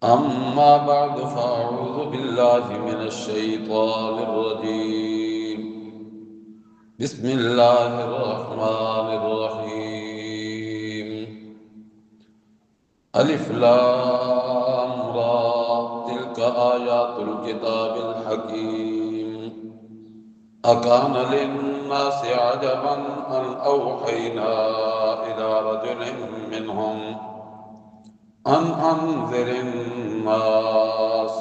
أما بعد فأعوذ بالله من الشيطان الرجيم. بسم الله الرحمن الرحيم. ألف لام را تلك آيات الكتاب الحكيم. أكان للناس عجبا أن أوحينا إلى رجل منهم أن أنذر الناس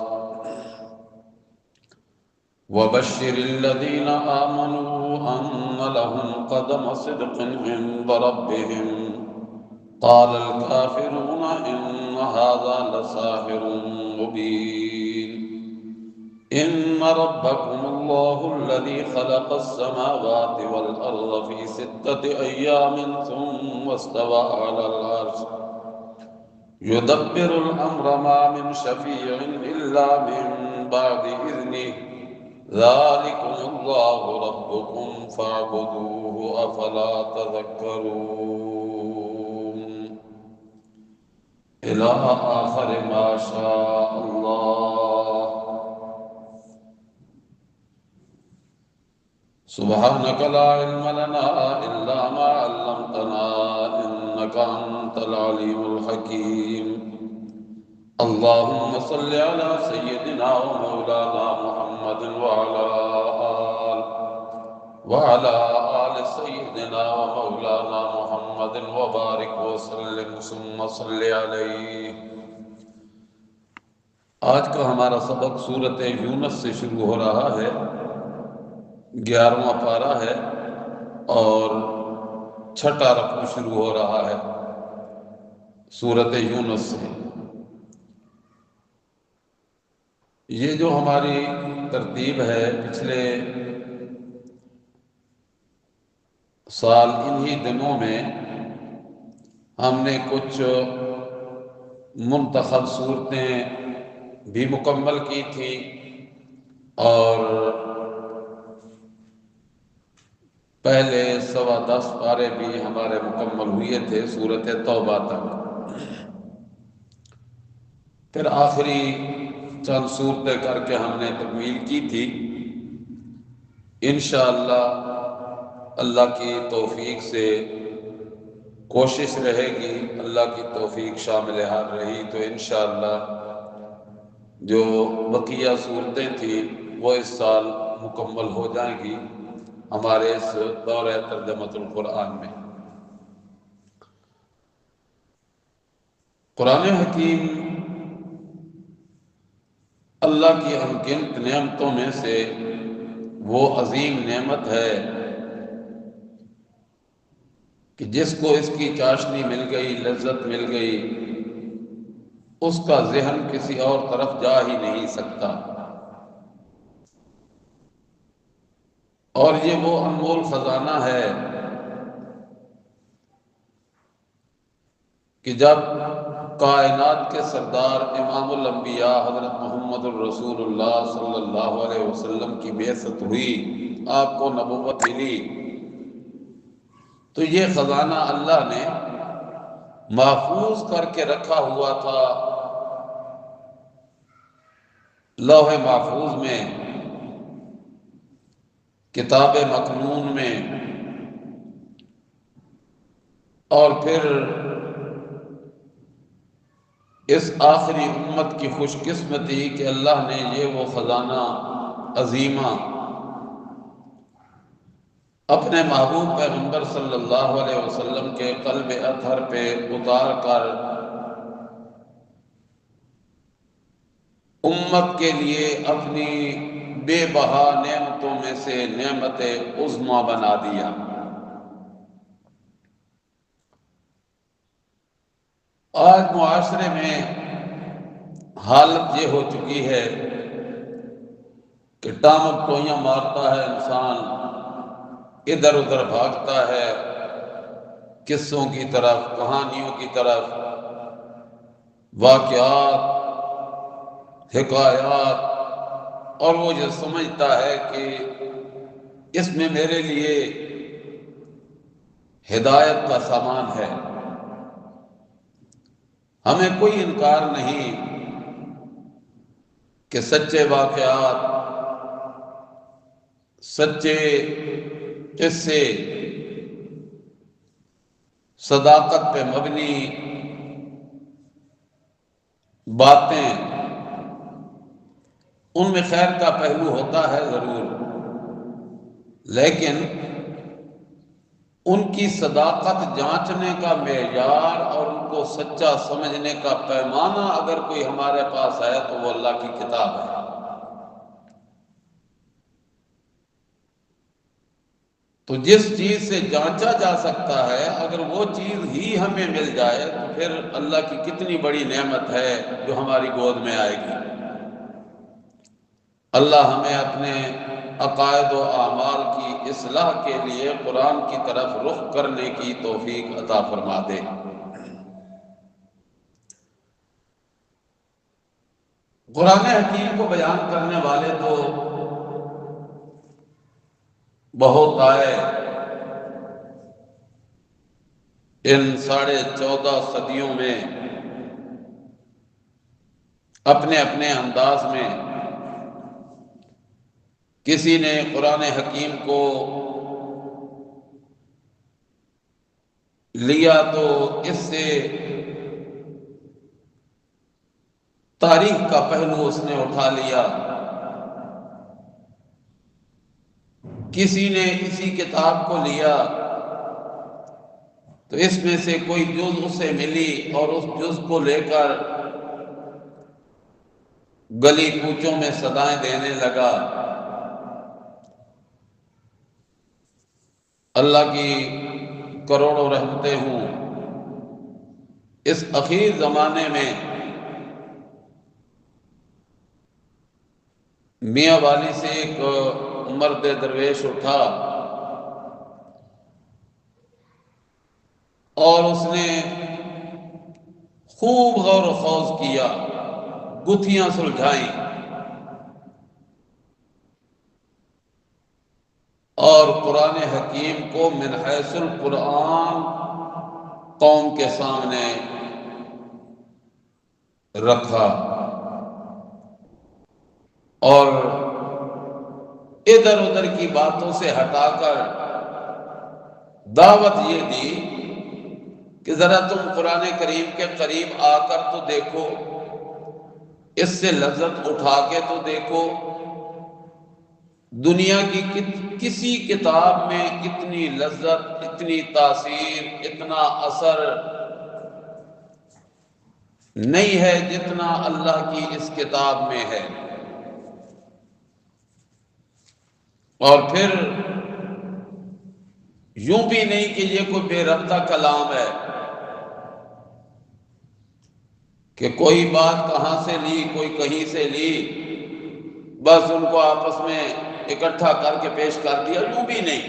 وبشر الذين آمنوا أن لهم قدم صدق عند ربهم. قال الكافرون إن هذا لساحر مبين. إن ربكم الله الذي خلق السماوات والأرض في 6 أيام ثم استوى على العرش يدبر الأمر ما من شفيع إلا من بعد إذنه. ذلكم الله ربكم فاعبدوه أفلا تذكرون. إلى آخر ما شاء الله. سبحانك لا علم لنا إلا ما علمتنا إنك أنت العليم الحكيم. اللهم صل على سيدنا ومولانا محمد وعلى آل سيدنا ومولانا محمد وبارك وسلم ثم صل علیہ. آج کا ہمارا سبق سورۃ یونس سے شروع ہو رہا ہے. 11واں پارہ ہے اور 6واں رکوع شروع ہو رہا ہے سورۃ یونس سے. یہ جو ہماری ترتیب ہے پچھلے سال انہی دنوں میں ہم نے کچھ منتخب صورتیں بھی مکمل کی تھی اور پہلے 10.25 پارے بھی ہمارے مکمل ہوئے تھے سورۃ توبہ تک. پھر آخری چند صورتیں کر کے ہم نے تکمیل کی تھی. انشاءاللہ اللہ کی توفیق سے کوشش رہے گی، اللہ کی توفیق شامل حال رہی تو انشاءاللہ جو بقیہ صورتیں تھیں وہ اس سال مکمل ہو جائیں گی ہمارے اس دورہ ترجمۃ القرآن میں. قرآن حکیم اللہ کی انگنت نعمتوں میں سے وہ عظیم نعمت ہے کہ جس کو اس کی چاشنی مل گئی، لذت مل گئی، اس کا ذہن کسی اور طرف جا ہی نہیں سکتا. اور یہ وہ انمول خزانہ ہے کہ جب کائنات کے سردار امام الانبیاء حضرت محمد الرسول اللہ صلی اللہ علیہ وسلم کی بعثت ہوئی، آپ کو نبوت ملی، تو یہ خزانہ اللہ نے محفوظ کر کے رکھا ہوا تھا لوح محفوظ میں، کتاب مکنون میں. اور پھر اس آخری امت کی خوش قسمتی کہ اللہ نے یہ وہ خزانہ عظیمہ اپنے محبوب پیغمبر صلی اللہ علیہ وسلم کے قلب اطہر پہ اتار کر امت کے لیے اپنی بے بہا نعمتوں میں سے نعمت عظمیٰ بنا دیا. آج معاشرے میں حالت یہ ہو چکی ہے کہ ٹامک ٹوئیاں مارتا ہے انسان، ادھر ادھر بھاگتا ہے، قصوں کی طرف، کہانیوں کی طرف، واقعات، حکایات، اور وہ یہ سمجھتا ہے کہ اس میں میرے لیے ہدایت کا سامان ہے. ہمیں کوئی انکار نہیں کہ سچے واقعات، سچے قصے، صداقت پہ مبنی باتیں، ان میں خیر کا پہلو ہوتا ہے ضرور، لیکن ان کی صداقت جانچنے کا معیار اور ان کو سچا سمجھنے کا پیمانہ اگر کوئی ہمارے پاس ہے تو وہ اللہ کی کتاب ہے۔ تو جس چیز سے جانچا جا سکتا ہے اگر وہ چیز ہی ہمیں مل جائے تو پھر اللہ کی کتنی بڑی نعمت ہے جو ہماری گود میں آئے گی۔ اللہ ہمیں اپنے عقائد و اعمال کی اصلاح کے لیے قرآن کی طرف رخ کرنے کی توفیق عطا فرما دے۔ قرآن حکیم کو بیان کرنے والے تو بہت آئے، ان 14.5 صدیوں میں اپنے اپنے انداز میں۔ کسی نے قرآن حکیم کو لیا تو اس سے تاریخ کا پہلو اس نے اٹھا لیا، کسی نے اسی کتاب کو لیا تو اس میں سے کوئی جز اسے ملی اور اس جز کو لے کر گلی کوچوں میں صدائیں دینے لگا۔ اللہ کی کروڑوں رحمتیں ہوں، اس اخیر زمانے میں میاں والی سے ایک مرد درویش اٹھا اور اس نے خوب غور و خوض کیا، گتھیاں سلجھائیں اور قرآن حکیم کو من حیث القرآن قوم کے سامنے رکھا اور ادھر ادھر کی باتوں سے ہٹا کر دعوت یہ دی کہ ذرا تم قرآن کریم کے قریب آ کر تو دیکھو، اس سے لذت اٹھا کے تو دیکھو۔ دنیا کی کسی کتاب میں اتنی لذت، اتنی تاثیر، اتنا اثر نہیں ہے جتنا اللہ کی اس کتاب میں ہے۔ اور پھر یوں بھی نہیں کہ یہ کوئی بے ربطہ کلام ہے کہ کوئی بات کہاں سے لی، کوئی کہیں سے لی، بس ان کو آپس میں اکٹھا کر کے پیش کر دیا، یوں بھی نہیں۔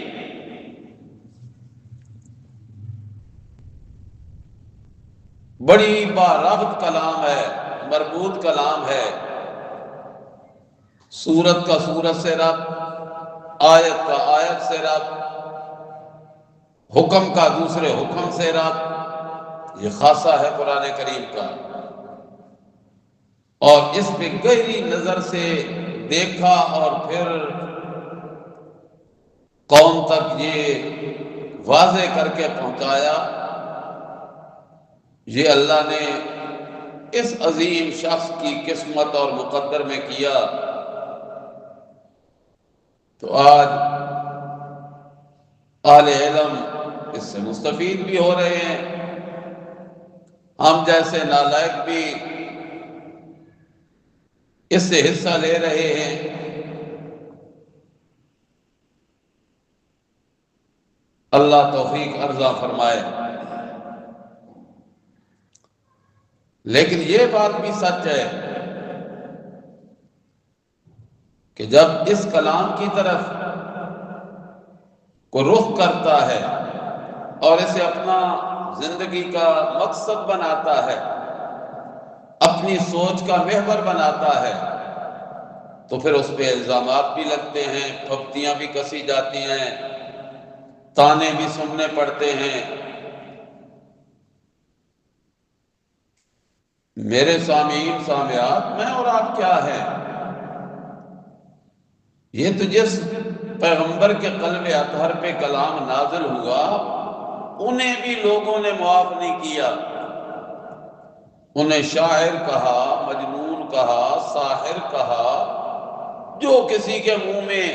بڑی باربط کلام ہے، مربوط کلام ہے، سورت کا سورت سے ربط، آیت کا آیت سے ربط، حکم کا دوسرے حکم سے ربط، یہ خاصہ ہے قرآن کریم کا۔ اور اس پہ گہری نظر سے دیکھا اور پھر قوم تک یہ واضح کر کے پہنچایا۔ یہ اللہ نے اس عظیم شخص کی قسمت اور مقدر میں کیا تو آج اہل علم اس سے مستفید بھی ہو رہے ہیں، ہم جیسے نالائق بھی اس سے حصہ لے رہے ہیں۔ اللہ توفیق عرضہ فرمائے۔ لیکن یہ بات بھی سچ ہے کہ جب اس کلام کی طرف کو رخ کرتا ہے اور اسے اپنا زندگی کا مقصد بناتا ہے، اپنی سوچ کا محور بناتا ہے، تو پھر اس پہ الزامات بھی لگتے ہیں، پھپتیاں بھی کسی جاتی ہیں، تانے بھی سننے پڑتے ہیں۔ میرے سامعین سامعات، میں اور آپ کیا ہیں؟ یہ تو جس پیغمبر کے قلب اطہر پہ کلام نازل ہوا انہیں بھی لوگوں نے معاف نہیں کیا، انہیں شاعر کہا، مجنون کہا، ساحر کہا، جو کسی کے منہ میں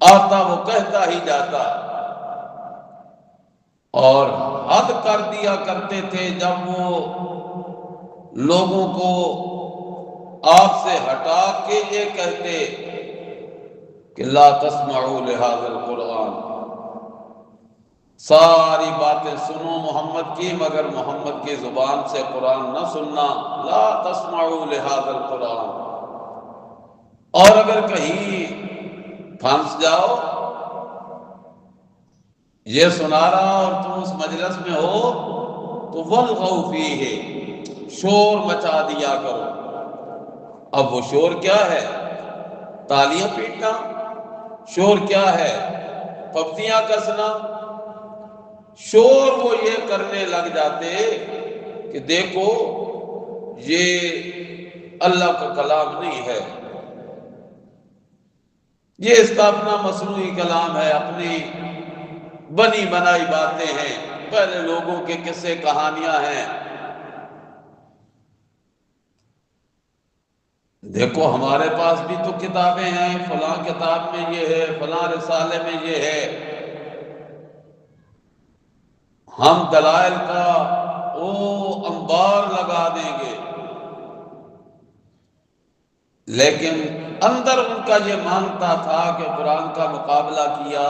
آتا وہ کہتا ہی جاتا، اور حد کر دیا کرتے تھے جب وہ لوگوں کو آپ سے ہٹا کے یہ کہتے کہ لا تسمعوا لهذا القرآن، ساری باتیں سنو محمد کی مگر محمد کی زبان سے قرآن نہ سننا، لا تسمعوا لهذا القرآن۔ اور اگر کہیں پھنس جاؤ، یہ سنا رہا اور تم اس مجلس میں ہو تو والغوا فیہ، شور مچا دیا کرو۔ اب وہ شور کیا ہے؟ تالیاں پیٹنا؟ شور کیا ہے؟ پپتیاں کسنا؟ شور وہ یہ کرنے لگ جاتے کہ دیکھو یہ اللہ کا کلام نہیں ہے، یہ اس کا اپنا مصنوعی کلام ہے، اپنی بنی بنائی باتیں ہیں، پہلے لوگوں کے قصے کہانیاں ہیں۔ دیکھو ہمارے پاس بھی تو کتابیں ہیں، فلاں کتاب میں یہ ہے، فلاں رسالے میں یہ ہے، ہم دلائل کا انبار لگا دیں گے، لیکن اندر ان کا یہ مانتا تھا کہ قرآن کا مقابلہ کیا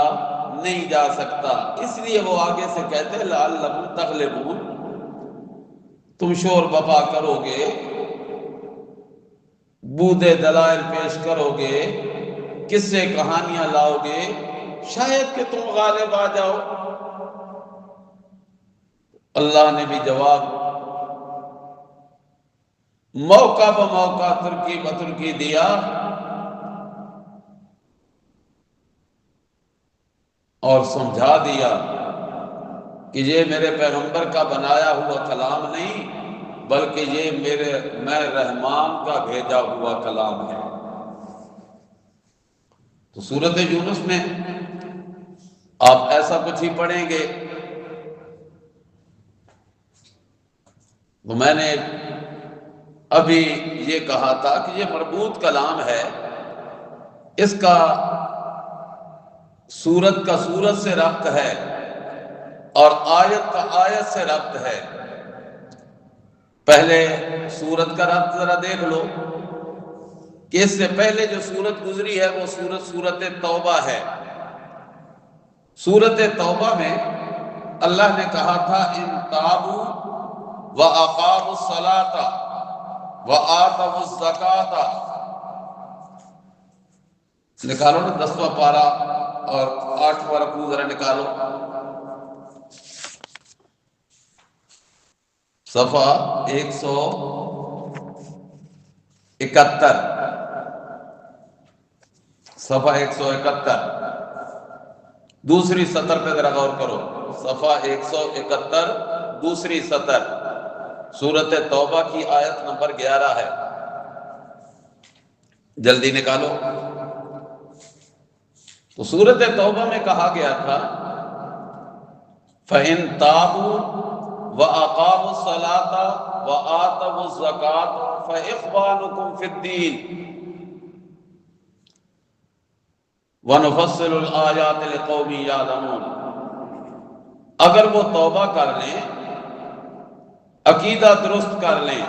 نہیں جا سکتا، اس لیے وہ آگے سے کہتے لعلکم تغلبون، تم شور بپا کرو گے، بودے دلائل پیش کرو گے، قصے کہانیاں لاؤ گے، شاید کہ تم غالب آ جاؤ۔ اللہ نے بھی جواب موقع بموقع، ترکی بترکی دیا، اور سمجھا دیا کہ یہ میرے پیغمبر کا بنایا ہوا کلام نہیں بلکہ یہ میں رحمان کا بھیجا ہوا کلام ہے۔ تو سورۃ یونس میں آپ ایسا کچھ ہی پڑھیں گے۔ تو میں نے ابھی یہ کہا تھا کہ یہ مربوط کلام ہے، اس کا سورت کا سورت سے ربط ہے اور آیت کا آیت سے ربط ہے۔ پہلے سورت کا ربط ذرا دیکھ لو کہ اس سے پہلے جو سورت گزری ہے وہ سورت توبہ ہے۔ سورت توبہ میں اللہ نے کہا تھا ان تابوا واقاموا الصلاۃ وآتوا الزکاۃ، نکالو نا 10واں پارہ اور 8واں رکوع ذرا نکالو، صفحہ 171، صفحہ 171، دوسری سطر پہ ذرا غور کرو، صفحہ 171 دوسری سطر، سورۃ توبہ کی آیت نمبر 11 ہے، جلدی نکالو۔ تو سورۃ توبہ میں کہا گیا تھا فَإِن تَابُوا وَأَقَامُوا الصَّلَاةَ وَآتَوُا الزَّكَاةَ فَإِخْوَانُكُمْ فِي الدِّينِ وَنُفَصِّلُ الْآيَاتِ لِقَوْمٍ يَعْلَمُونَ، اگر وہ توبہ کر لیں، عقیدہ درست کر لیں،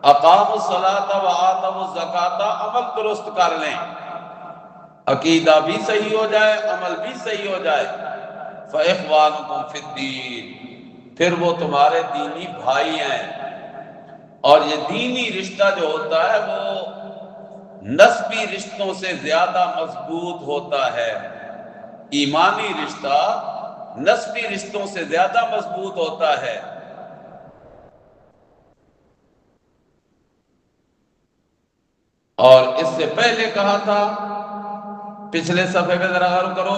اقاموا الصلاۃ وآتوا الزکاۃ، عمل درست کر لیں، عقیدہ بھی صحیح ہو جائے، عمل بھی صحیح ہو جائے، فَإِخْوَانُكُمْ فِي الدِّينِ، پھر وہ تمہارے دینی بھائی ہیں۔ اور یہ دینی رشتہ جو ہوتا ہے وہ نسبی رشتوں سے زیادہ مضبوط ہوتا ہے، ایمانی رشتہ نسبی رشتوں سے زیادہ مضبوط ہوتا ہے۔ اور اس سے پہلے کہا تھا، پچھلے صفحے پہ ذرا غور کرو،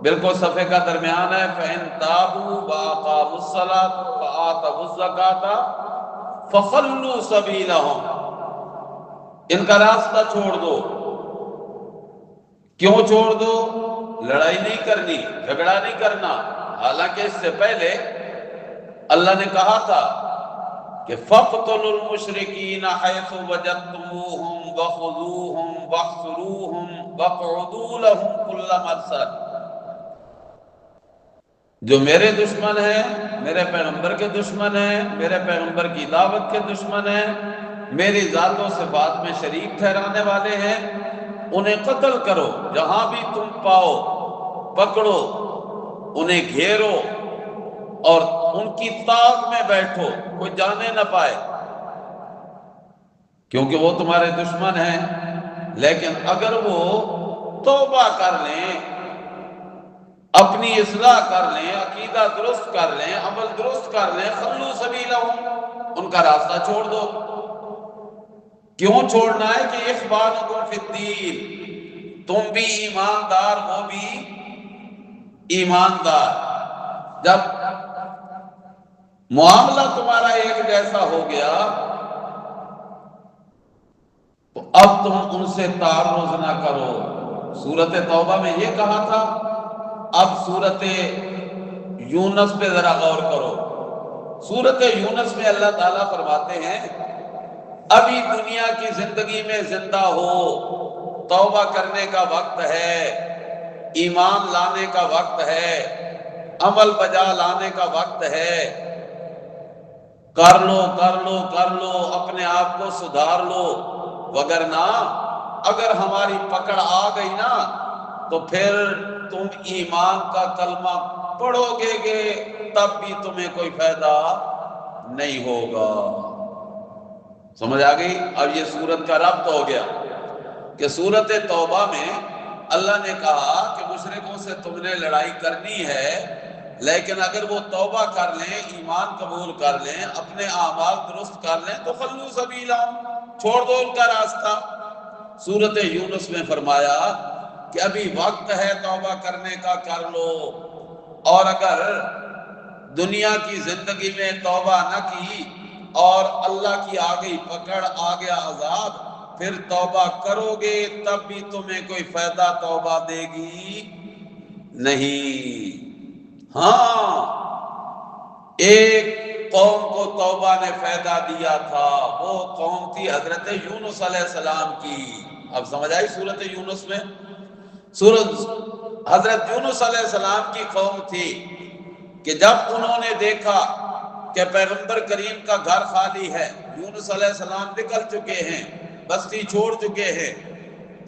بالکل صفحے کا درمیان ہے، فَإِن تَابُوا وَأَقَامُوا الصَّلَاةَ وَآتَوُا الزَّكَاةَ فَخَلُّوا سَبِيلَهُمْ، ان کا راستہ چھوڑ دو، کیوں چھوڑ دو؟ لڑائی نہیں کرنی، جھگڑا نہیں کرنا، حالانکہ اس سے پہلے اللہ نے کہا تھا کہ فَاقْتُلُوا الْمُشْرِكِينَ حَيْثُ وَجَدتُّمُوهُمْ وَخُذُوهُمْ وَاحْصُرُوهُمْ وَاقْعُدُوا لَهُمْ كُلَّ مَرْصَدٍ۔ جو میرے دشمن ہیں، میرے پیغمبر کے دشمن ہیں، میرے پیغمبر کی دعوت کے دشمن ہیں، میری ذات و صفات میں شریک ٹھہرانے والے ہیں، انہیں قتل کرو، جہاں بھی تم پاؤ پکڑو، انہیں گھیرو اور ان کی طاق میں بیٹھو، کوئی جانے نہ پائے، کیونکہ وہ تمہارے دشمن ہیں۔ لیکن اگر وہ توبہ کر لیں، اپنی اصلاح کر لیں، عقیدہ درست کر لیں، عمل درست کر لیں، خلو سبیلہم، ان کا راستہ چھوڑ دو۔ کیوں چھوڑنا ہے؟ کہ اخوانکم فی الدین، تم بھی ایماندار، وہ بھی ایماندار۔ جب معاملہ تمہارا ایک جیسا ہو گیا تو اب تم ان سے تعرض نہ کرو۔ سورۃ توبہ میں یہ کہا تھا، اب سورۃ یونس پہ ذرا غور کرو۔ سورۃ یونس میں اللہ تعالیٰ فرماتے ہیں ابھی دنیا کی زندگی میں زندہ ہو، توبہ کرنے کا وقت ہے، ایمان لانے کا وقت ہے، عمل بجا لانے کا وقت ہے، کر لو کر لو کر لو، اپنے آپ کو سدھار لو، وگرنہ اگر ہماری پکڑ آ گئی نا تو پھر تم ایمان کا کلمہ پڑھو گے تب بھی تمہیں کوئی فائدہ نہیں ہوگا۔ سمجھ آ گئی؟ اب یہ سورت کا ربط ہو گیا کہ سورت توبہ میں اللہ نے کہا کہ مشرکوں سے تم نے لڑائی کرنی ہے، لیکن اگر وہ توبہ کر لیں، ایمان قبول کر لیں، اپنے اعمال درست کر لیں تو خلو سبیلا، چھوڑ دو ان کا راستہ۔ سورت یونس میں فرمایا کہ ابھی وقت ہے توبہ کرنے کا، کر لو، اور اگر دنیا کی زندگی میں توبہ نہ کی اور اللہ کی آ گئی پکڑ، آ گیا عذاب، پھر توبہ کرو گے تب بھی تمہیں کوئی فائدہ توبہ دے گی نہیں۔ ہاں، ایک قوم کو توبہ نے فائدہ دیا تھا، وہ قوم تھی حضرت یونس علیہ السلام کی۔ اب سمجھ آئی سورت یونس میں؟ سورت حضرت یونس علیہ السلام کی قوم تھی کہ جب انہوں نے دیکھا کہ پیغمبر کریم کا گھر خالی ہے، یونس علیہ السلام نکل چکے ہیں، بستی چھوڑ چکے ہیں،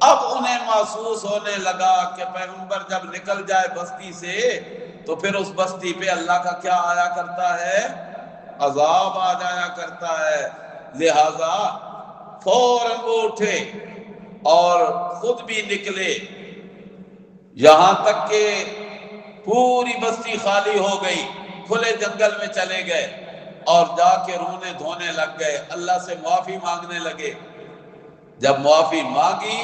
اب انہیں محسوس ہونے لگا کہ پیغمبر جب نکل جائے بستی سے تو پھر اس بستی پہ اللہ کا کیا آیا کرتا ہے؟ عذاب آ جایا کرتا ہے۔ لہذا فوراً وہ اٹھے اور خود بھی نکلے، یہاں تک کہ پوری بستی خالی ہو گئی، کھلے جنگل میں چلے گئے اور جا کے رونے دھونے لگ گئے، اللہ سے معافی مانگنے لگے۔ جب معافی مانگی،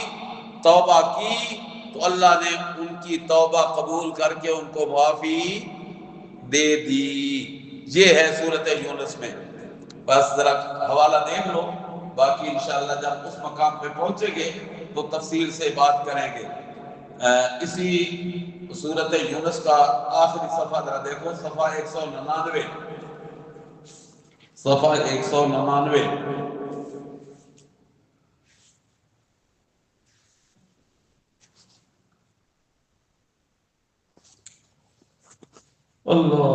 توبہ کی، تو اللہ نے ان کی توبہ قبول کر کے ان کو معافی دے دی۔ یہ ہے سورۃ یونس میں۔ بس ذرا حوالہ دیکھ لو، باقی انشاءاللہ جب اس مقام پہ پہنچیں گے تو تفصیل سے بات کریں گے۔ اسی سورۃ یونس کا آخری صفحہ ذرا دیکھو، صفحہ 199، صفحہ 199۔ اللہ،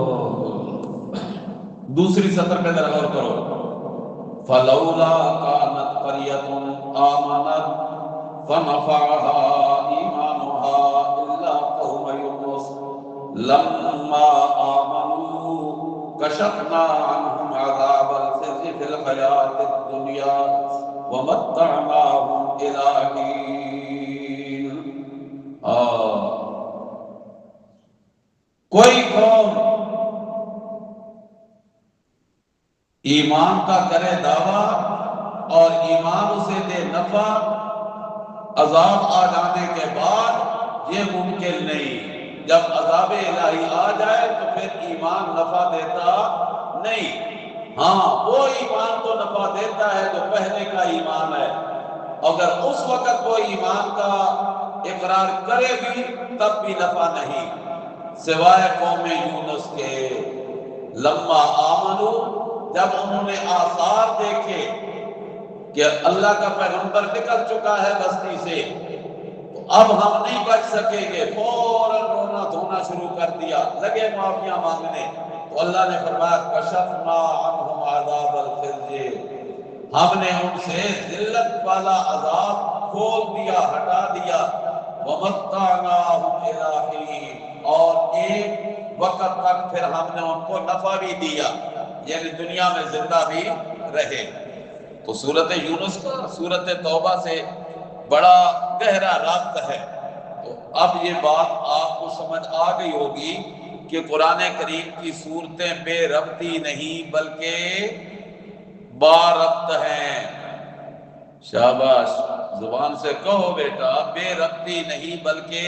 دوسری سطر پہ ذرا غور کرو۔ فَلَوْلَا كَانَتْ قَرْيَةٌ آمَنَتْ فَنَفَعَهَا إِيمَانُهَا إِلَّا قَوْمَ يُونُسَ لَمَّا آمَنُوا كَشَفْنَا عَنْهُمْ عَذَابَ الْخِزْيِ فِي الْحَيَاةِ الدُّنْيَا وَمَتَّعْنَاهُمْ إِلَىٰ حِينٍ۔ کوئی قوم ایمان کا کرے دعویٰ اور ایمان اسے دے نفع، عذاب آ جانے کے بعد یہ ممکن نہیں۔ جب عذاب الہی آ جائے تو پھر ایمان نفع دیتا نہیں۔ ہاں، وہ ایمان تو نفع دیتا ہے جو پہلے کا ایمان ہے، اگر اس وقت وہ ایمان کا اقرار کرے بھی تب بھی نفع نہیں، سوائے قوم یونس کے۔ لما آمنو، جب انہوں نے آثار دیکھے کہ اللہ کا پیغمبر نکل چکا ہے بستی سے، تو اب ہم نہیں بچ سکیں گے، فوراً رونا دھونا شروع کر دیا، لگے معافیاں مانگنے۔ تو اللہ نے فرمایا کشفنا عنہم عذاب الخزي، ہم نے ان سے ذلت والا عذاب کھول دیا، ہٹا دیا۔ ومتعناہم الی حین، اور ایک وقت تک پھر ہم نے ان کو نفع بھی دیا، یعنی دنیا میں زندہ بھی رہے۔ تو سورت یونس کا سورت توبہ سے بڑا گہرا ربط ہے۔ تو اب یہ بات آپ کو سمجھ آ گئی ہوگی کہ قرآن کریم کی صورتیں بے ربطی نہیں بلکہ باربط ہیں۔ شاباش، زبان سے کہو بیٹا، بے ربطی نہیں بلکہ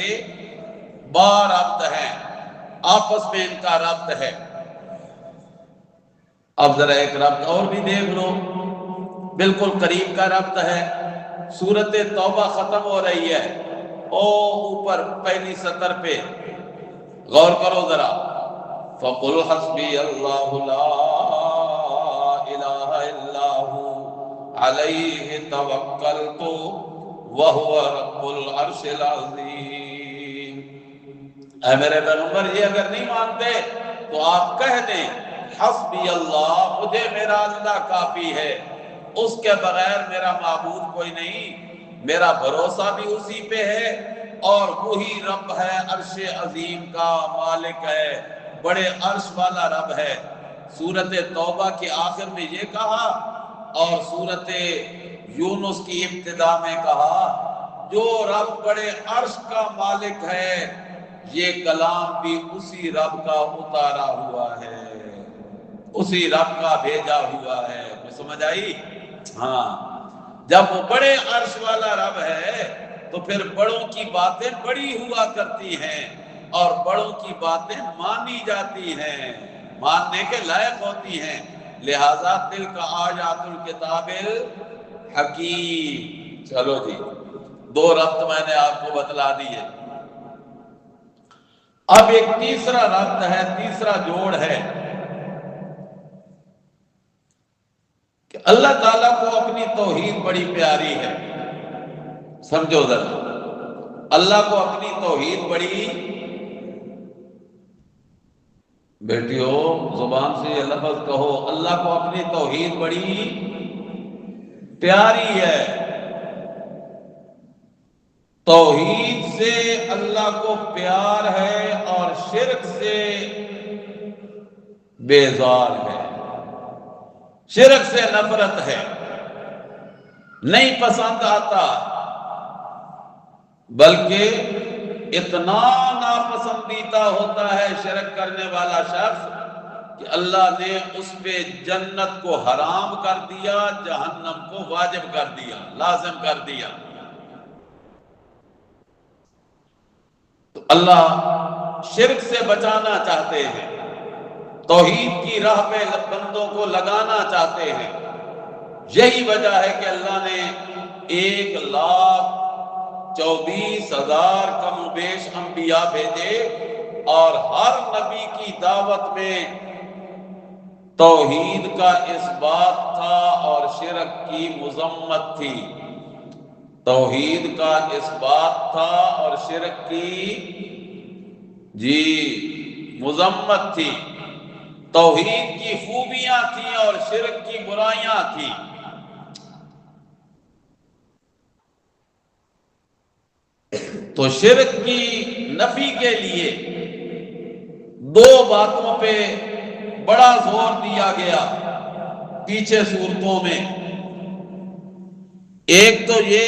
باربط ہیں، آپس میں ان کا ربط ہے۔ اب ذرا ایک ربط اور بھی دیکھ لو، بالکل قریب کا ربط ہے۔ سورت توبہ ختم ہو رہی ہے، او اوپر پہلی سطر پہ غور کرو ذرا، فَقُلْ حَسْبِيَ اللَّهُ لَا إِلَٰهَ إِلَّا هُوَ عَلَيْهِ تَوَكَّلْتُ وَهُوَ رَبُّ الْعَرْشِ الْعَظِيمِ۔ اے میرے پیغمبر، یہ اگر نہیں مانتے تو آپ کہہ دیں حسبی اللہ، مجھے میرا اللہ کافی ہے، اس کے بغیر میرا معبود کوئی نہیں، میرا بھروسہ بھی اسی پہ ہے، اور وہی رب ہے، عرش عظیم کا مالک ہے، بڑے عرش والا رب ہے۔ سورت توبہ کے آخر میں یہ کہا، اور سورت یونس کی ابتدا میں کہا جو رب بڑے عرش کا مالک ہے، یہ کلام بھی اسی رب کا اتارا ہوا ہے، اسی رب کا بھیجا ہوا ہے۔ سمجھ آئی؟ ہاں، جب وہ بڑے عرش والا رب ہے تو پھر بڑوں کی باتیں بڑی ہوا کرتی ہیں، اور بڑوں کی باتیں مانی جاتی ہیں، ماننے کے لائق ہوتی ہیں۔ لہذا تلک آیات الکتاب الحکیم۔ چلو جی، دو ربط میں نے آپ کو بتلا دیے۔ اب ایک تیسرا ربط ہے، تیسرا جوڑ ہے کہ اللہ تعالیٰ کو اپنی توحید بڑی پیاری ہے۔ سمجھو ذرا، اللہ کو اپنی توحید بڑی، بیٹیو زبان سے یہ لفظ کہو، اللہ کو اپنی توحید بڑی پیاری ہے۔ توحید سے اللہ کو پیار ہے اور شرک سے بیزار ہے، شرک سے نفرت ہے، نہیں پسند آتا، بلکہ اتنا ناپسندیدہ ہوتا ہے شرک کرنے والا شخص کہ اللہ نے اس پہ جنت کو حرام کر دیا، جہنم کو واجب کر دیا، لازم کر دیا۔ تو اللہ شرک سے بچانا چاہتے ہیں، توحید کی راہ پہ بندوں کو لگانا چاہتے ہیں۔ یہی وجہ ہے کہ اللہ نے 1,24,000 کم و بیش انبیاء بھیجے، اور ہر نبی کی دعوت میں توحید کا اس بات تھا اور شرک کی مذمت تھی۔ توحید کا اس بات تھا اور شرک کی مذمت تھی۔ توحید کی خوبیاں تھیں اور شرک کی برائیاں تھیں۔ تو شرک کی نفی کے لیے دو باتوں پہ بڑا زور دیا گیا پیچھے صورتوں میں۔ ایک تو یہ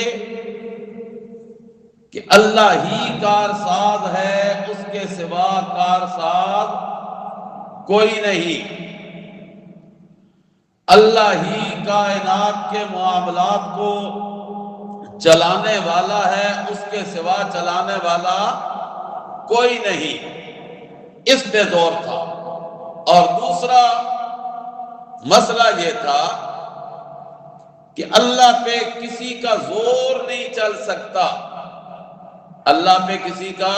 کہ اللہ ہی کارساز ہے، اس کے سوا کارساز کوئی نہیں، اللہ ہی کائنات کے معاملات کو چلانے والا ہے، اس کے سوا چلانے والا کوئی نہیں، اس پہ زور تھا۔ اور دوسرا مسئلہ یہ تھا کہ اللہ پہ کسی کا زور نہیں چل سکتا، اللہ پہ کسی کا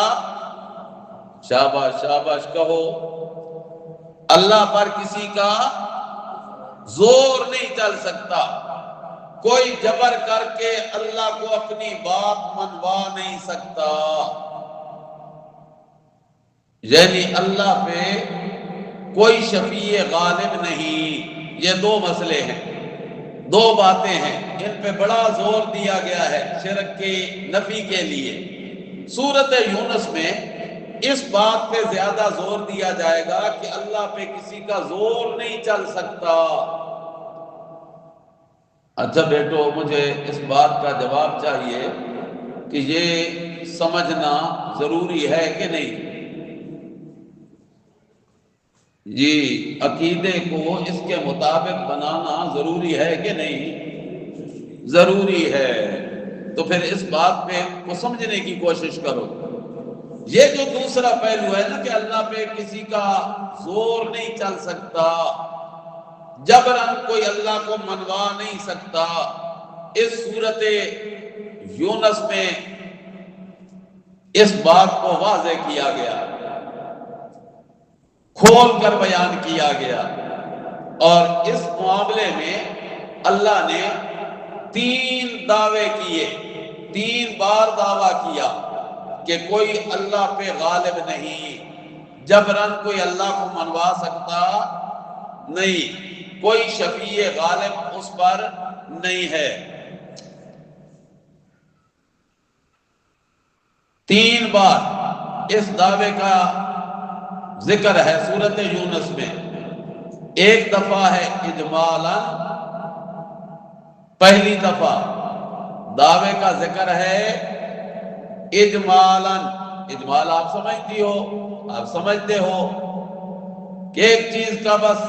شاباش شاباش کہو، اللہ پر کسی کا زور نہیں چل سکتا، کوئی جبر کر کے اللہ کو اپنی بات منوا نہیں سکتا۔ یعنی اللہ پہ کوئی شفیع غالب نہیں۔ یہ دو مسئلے ہیں، دو باتیں ہیں، ان پہ بڑا زور دیا گیا ہے شرک کی نفی کے لیے۔ سورۃ یونس میں اس بات پہ زیادہ زور دیا جائے گا کہ اللہ پہ کسی کا زور نہیں چل سکتا۔ اچھا بیٹو، مجھے اس بات کا جواب چاہیے کہ یہ سمجھنا ضروری ہے کہ نہیں؟ جی، عقیدے کو اس کے مطابق بنانا ضروری ہے کہ نہیں؟ ضروری ہے۔ تو پھر اس بات پہ کو سمجھنے کی کوشش کرو۔ یہ جو دوسرا پہلو ہے نا کہ اللہ پہ کسی کا زور نہیں چل سکتا، جبراً کوئی اللہ کو منوا نہیں سکتا، اس صورت یونس میں اس بات کو واضح کیا گیا، کھول کر بیان کیا گیا۔ اور اس معاملے میں اللہ نے 3 دعوے کیے، 3 بار دعویٰ کیا کہ کوئی اللہ پہ غالب نہیں، جبراً کوئی اللہ کو منوا سکتا نہیں، کوئی شفیع غالب اس پر نہیں ہے۔ 3 بار اس دعوے کا ذکر ہے سورۃ یونس میں۔ ایک دفعہ ہے اجمالاً، پہلی دفعہ دعوے کا ذکر ہے اجمالاً۔ اجمال آپ سمجھتی ہو، آپ سمجھتے ہو کہ ایک چیز کا بس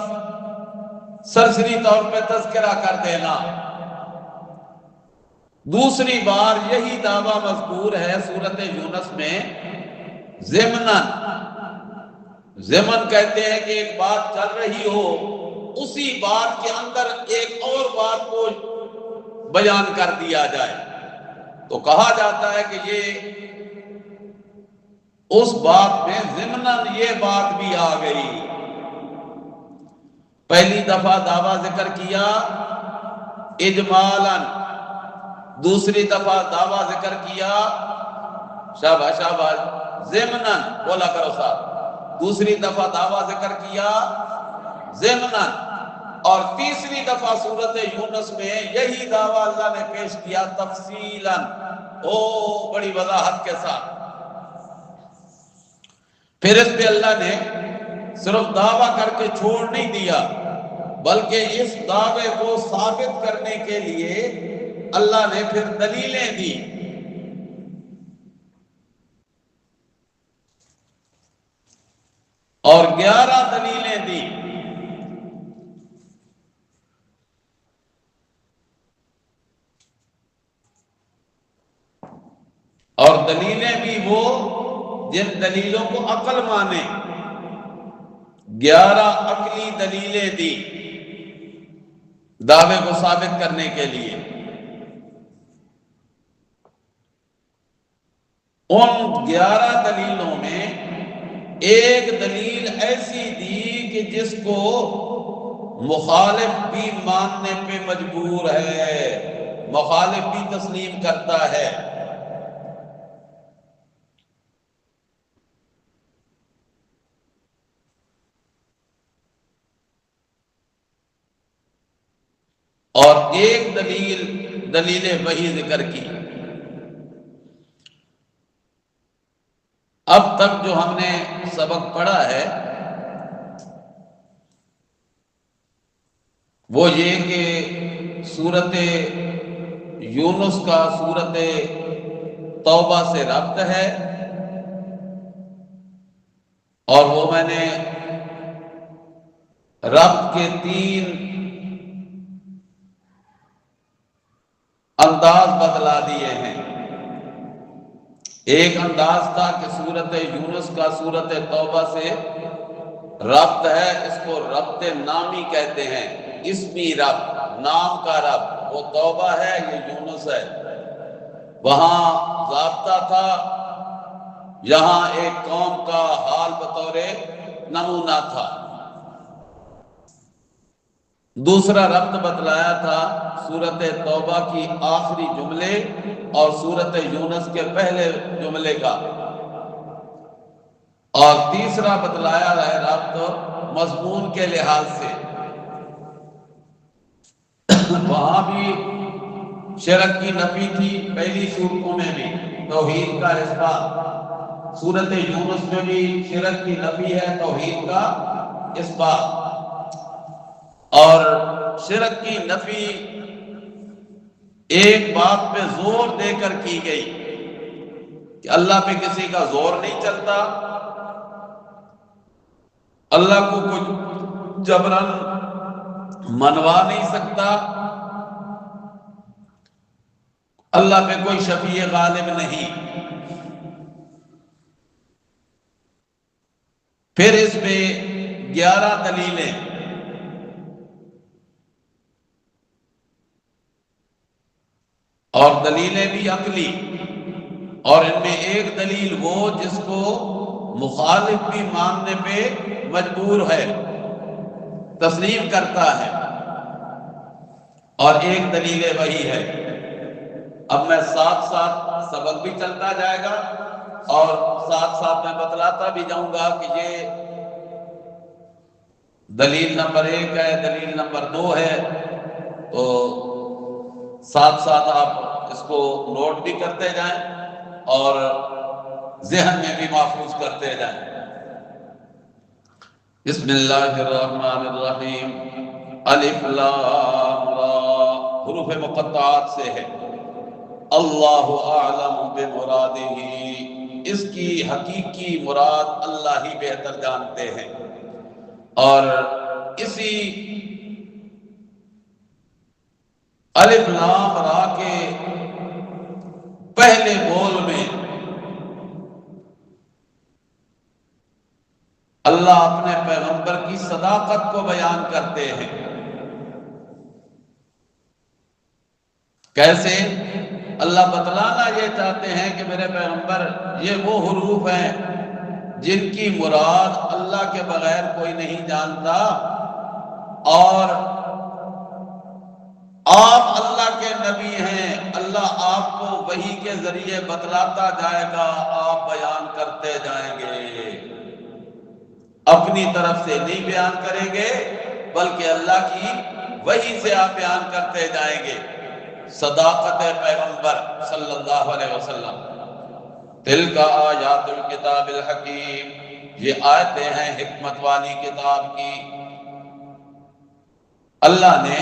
سرسری طور پہ تذکرہ کر دینا۔ دوسری بار یہی دعویٰ مذکور ہے سورۃ یونس میں ضمناً۔ ضمن کہتے ہیں کہ ایک بات چل رہی ہو، اسی بات کے اندر ایک اور بات کو بیان کر دیا جائے، تو کہا جاتا ہے کہ یہ اس بات میں ضمناً یہ بات بھی آ گئی۔ پہلی دفعہ دعویٰ ذکر کیا اجمالاً، دوسری دفعہ دعویٰ ذکر کیا شاباش شاباش ضمناً، بولا کرو صاحب، دوسری دفعہ دعویٰ ذکر کیا ضمناً، اور تیسری دفعہ سورۃ یونس میں یہی دعویٰ اللہ نے پیش کیا تفصیلاً، بڑی وضاحت کے ساتھ۔ پھر اس پہ اللہ نے صرف دعویٰ کر کے چھوڑ نہیں دیا، بلکہ اس دعوے کو ثابت کرنے کے لیے اللہ نے پھر دلیلیں دی۔ اور 11 دلیلیں دی۔ اور دلیلیں بھی وہ جن دلیلوں کو عقل مانے، 11 عقلی دلیلیں دی دعوے کو ثابت کرنے کے لیے۔ ان 11 دلیلوں میں ایک دلیل ایسی دی کہ جس کو مخالف بھی ماننے پہ مجبور ہے، مخالف بھی تسلیم کرتا ہے۔ اور ایک دلیل وحی ذکر کی۔ اب تک جو ہم نے سبق پڑھا ہے وہ یہ کہ سورۃ یونس کا سورۃ توبہ سے ربط ہے، اور وہ میں نے ربط کے 3 انداز بتلا دیے ہیں۔ ایک انداز تھا کہ سورۃ یونس کا سورۃ توبہ سے ربط ہے، اس کو ربط نامی کہتے ہیں، اسمی ربط، نام کا ربط۔ وہ توبہ ہے، یہ یونس ہے۔ وہاں ضابطہ تھا یہاں ایک قوم کا حال بطور نمونہ تھا۔ دوسرا ربط بتلایا تھا سورت توبہ کی آخری جملے اور سورت یونس کے پہلے جملے کا، اور تیسرا بتلایا ہے ربط مضمون کے لحاظ سے۔ وہاں بھی شرک کی نفی تھی، پہلی صورتوں میں بھی توحید کا اثبات، سورت یونس میں بھی شرک کی نفی ہے، توحید کا اثبات۔ اور شرک کی نفی ایک بات پہ زور دے کر کی گئی کہ اللہ پہ کسی کا زور نہیں چلتا، اللہ کو کچھ جبرن منوا نہیں سکتا، اللہ پہ کوئی شفیع غالب نہیں۔ پھر اس میں 11 دلیلیں، اور دلیلیں بھی عقلی، اور ان میں ایک دلیل وہ جس کو مخالف بھی ماننے پہ مجبور ہے، تسلیم کرتا ہے، اور ایک دلیل وہی ہے۔ اب میں ساتھ ساتھ سبق بھی چلتا جائے گا اور ساتھ ساتھ میں بتلاتا بھی جاؤں گا کہ یہ دلیل نمبر 1 ہے، دلیل نمبر 2 ہے، تو ساتھ ساتھ آپ اس کو نوٹ بھی کرتے جائیں اور ذہن میں بھی محفوظ کرتے جائیں۔ بسم اللہ الرحمن الرحیم، الف لام را، حروف مقطعات سے ہے۔ اللہ اعلم بمرادہ، اس کی حقیقی مراد اللہ ہی بہتر جانتے ہیں۔ اور اسی الف لام را کے پہلے بول میں اللہ اپنے پیغمبر کی صداقت کو بیان کرتے ہیں۔ کیسے؟ اللہ بتلانا یہ چاہتے ہیں کہ میرے پیغمبر یہ وہ حروف ہیں جن کی مراد اللہ کے بغیر کوئی نہیں جانتا، اور آپ اللہ کے نبی ہیں، اللہ آپ کو وحی کے ذریعے بتلاتا جائے گا، آپ بیان کرتے جائیں گے، اپنی طرف سے نہیں بیان کریں گے بلکہ اللہ کی وحی سے آپ بیان کرتے جائیں گے۔ صداقت پیغمبر صلی اللہ علیہ وسلم۔ تلک آیات الکتاب الحکیم، یہ آیتیں ہیں حکمت والی کتاب کی۔ اللہ نے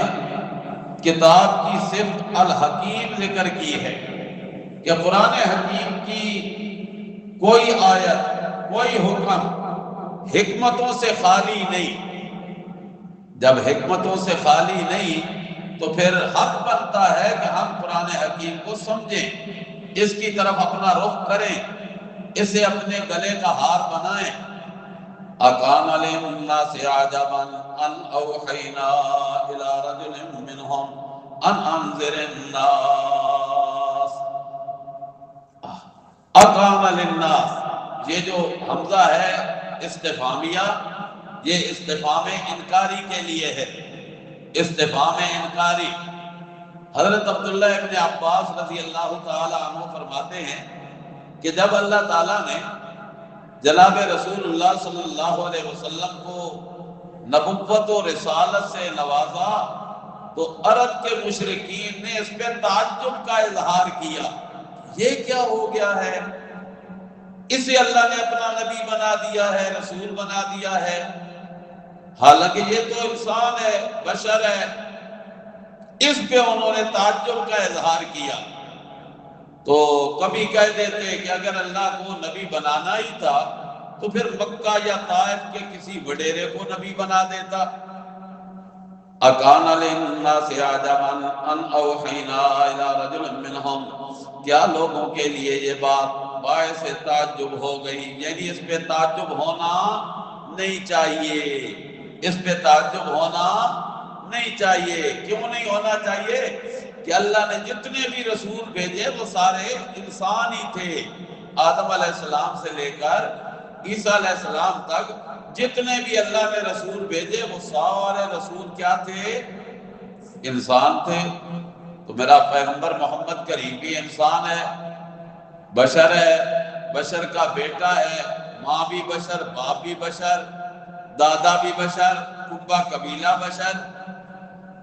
کتاب کی صفت الحکیم ذکر کی ہے کہ قرآن حکیم کی کوئی آیت، کوئی حکم حکمتوں سے خالی نہیں۔ جب حکمتوں سے خالی نہیں تو پھر حق بنتا ہے کہ ہم قرآن حکیم کو سمجھیں، اس کی طرف اپنا رخ کریں، اسے اپنے گلے کا ہار بنائیں۔ اکان للناس عجبا ان اوحینا الی رجل منہم ان انذر الناس۔ اکان للناس، یہ جو حمزہ ہے استفہامیہ، یہ استفہام انکاری کے لیے ہے، استفہام انکاری۔ حضرت عبداللہ ابن عباس رضی اللہ تعالی عنہ فرماتے ہیں کہ جب اللہ تعالیٰ نے جناب رسول اللہ صلی اللہ علیہ وسلم کو نبوت و رسالت سے نوازا تو عرب کے مشرکین نے اس پہ تعجب کا اظہار کیا، یہ کیا ہو گیا ہے، اسے اللہ نے اپنا نبی بنا دیا ہے، رسول بنا دیا ہے، حالانکہ یہ تو انسان ہے، بشر ہے۔ اس پہ انہوں نے تعجب کا اظہار کیا۔ تو کبھی کہہ دیتے کہ اگر اللہ کو نبی بنانا ہی تھا تو پھر مکہ یا طائف کے کسی وڈیرے کو نبی بنا دیتا۔ اکان للناس عجبا ان اوحینا الی رجل منہم، کیا لوگوں کے لیے یہ بات باعث تعجب ہو گئی، یعنی اس پہ تعجب ہونا نہیں چاہیے، اس پہ تعجب ہونا نہیں چاہیے۔ کیوں نہیں ہونا چاہیے؟ کہ اللہ نے جتنے بھی رسول بھیجے وہ سارے انسان ہی تھے، آدم علیہ السلام سے لے کر عیسیٰ علیہ السلام تک جتنے بھی اللہ نے رسول بھیجے وہ سارے رسول کیا تھے؟ انسان تھے۔ تو میرا پیغمبر محمد کریم بھی انسان ہے، بشر ہے، بشر کا بیٹا ہے، ماں بھی بشر، باپ بھی بشر، دادا بھی بشر، پھپھا قبیلہ بشر۔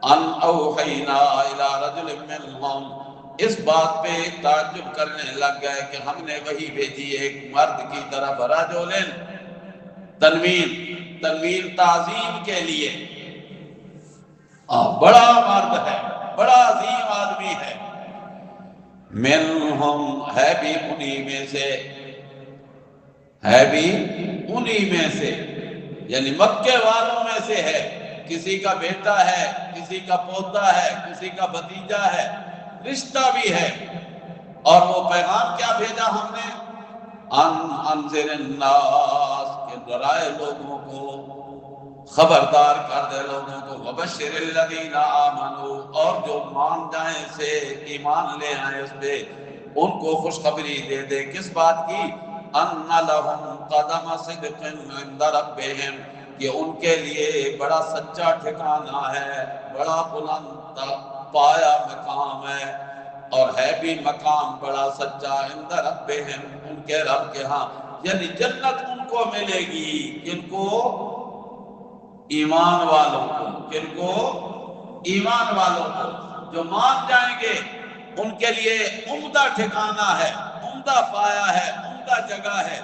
ان اوحینا الی رجل منہم، اس بات پہ تعجب کرنے لگ گئے کہ ہم نے وہی بھیجی ایک مرد کی طرف، رجل تنوین، تنوین تعظیم کے لیے، بڑا مرد ہے، بڑا عظیم آدمی ہے، منہم ہے بھی انہی میں سے، ہے بھی انہی میں سے، یعنی مکے والوں میں سے ہے، کسی کا بیٹا ہے، کسی کا پوتا ہے، کسی کا بھتیجا ہے، رشتہ بھی ہے۔ اور وہ پیغام کیا بھیجا ہم نے؟ انذر الناس، کہ ڈرائے لوگوں کو، خبردار کر دے لوگوں کو، وبشر الذین آمنوا، اور جو مان جائیں سے ایمان لے آئیں اس پہ ان کو خوشخبری دے دے، کس بات کی؟ ان لہم قدم صدق عند ربہم، کہ ان کے لیے بڑا سچا ٹھکانہ ہے، بڑا بلند پایا مقام ہے، اور ہے بھی مقام بڑا سچا، عند ربہم، ان کے رب کے ہاں، یعنی جنت ان کو ملے گی، کن کو؟ ایمان والوں کو۔ کن کو؟ ایمان والوں کو، جو مان جائیں گے ان کے لیے عمدہ ٹھکانہ ہے، عمدہ پایا ہے، عمدہ جگہ ہے،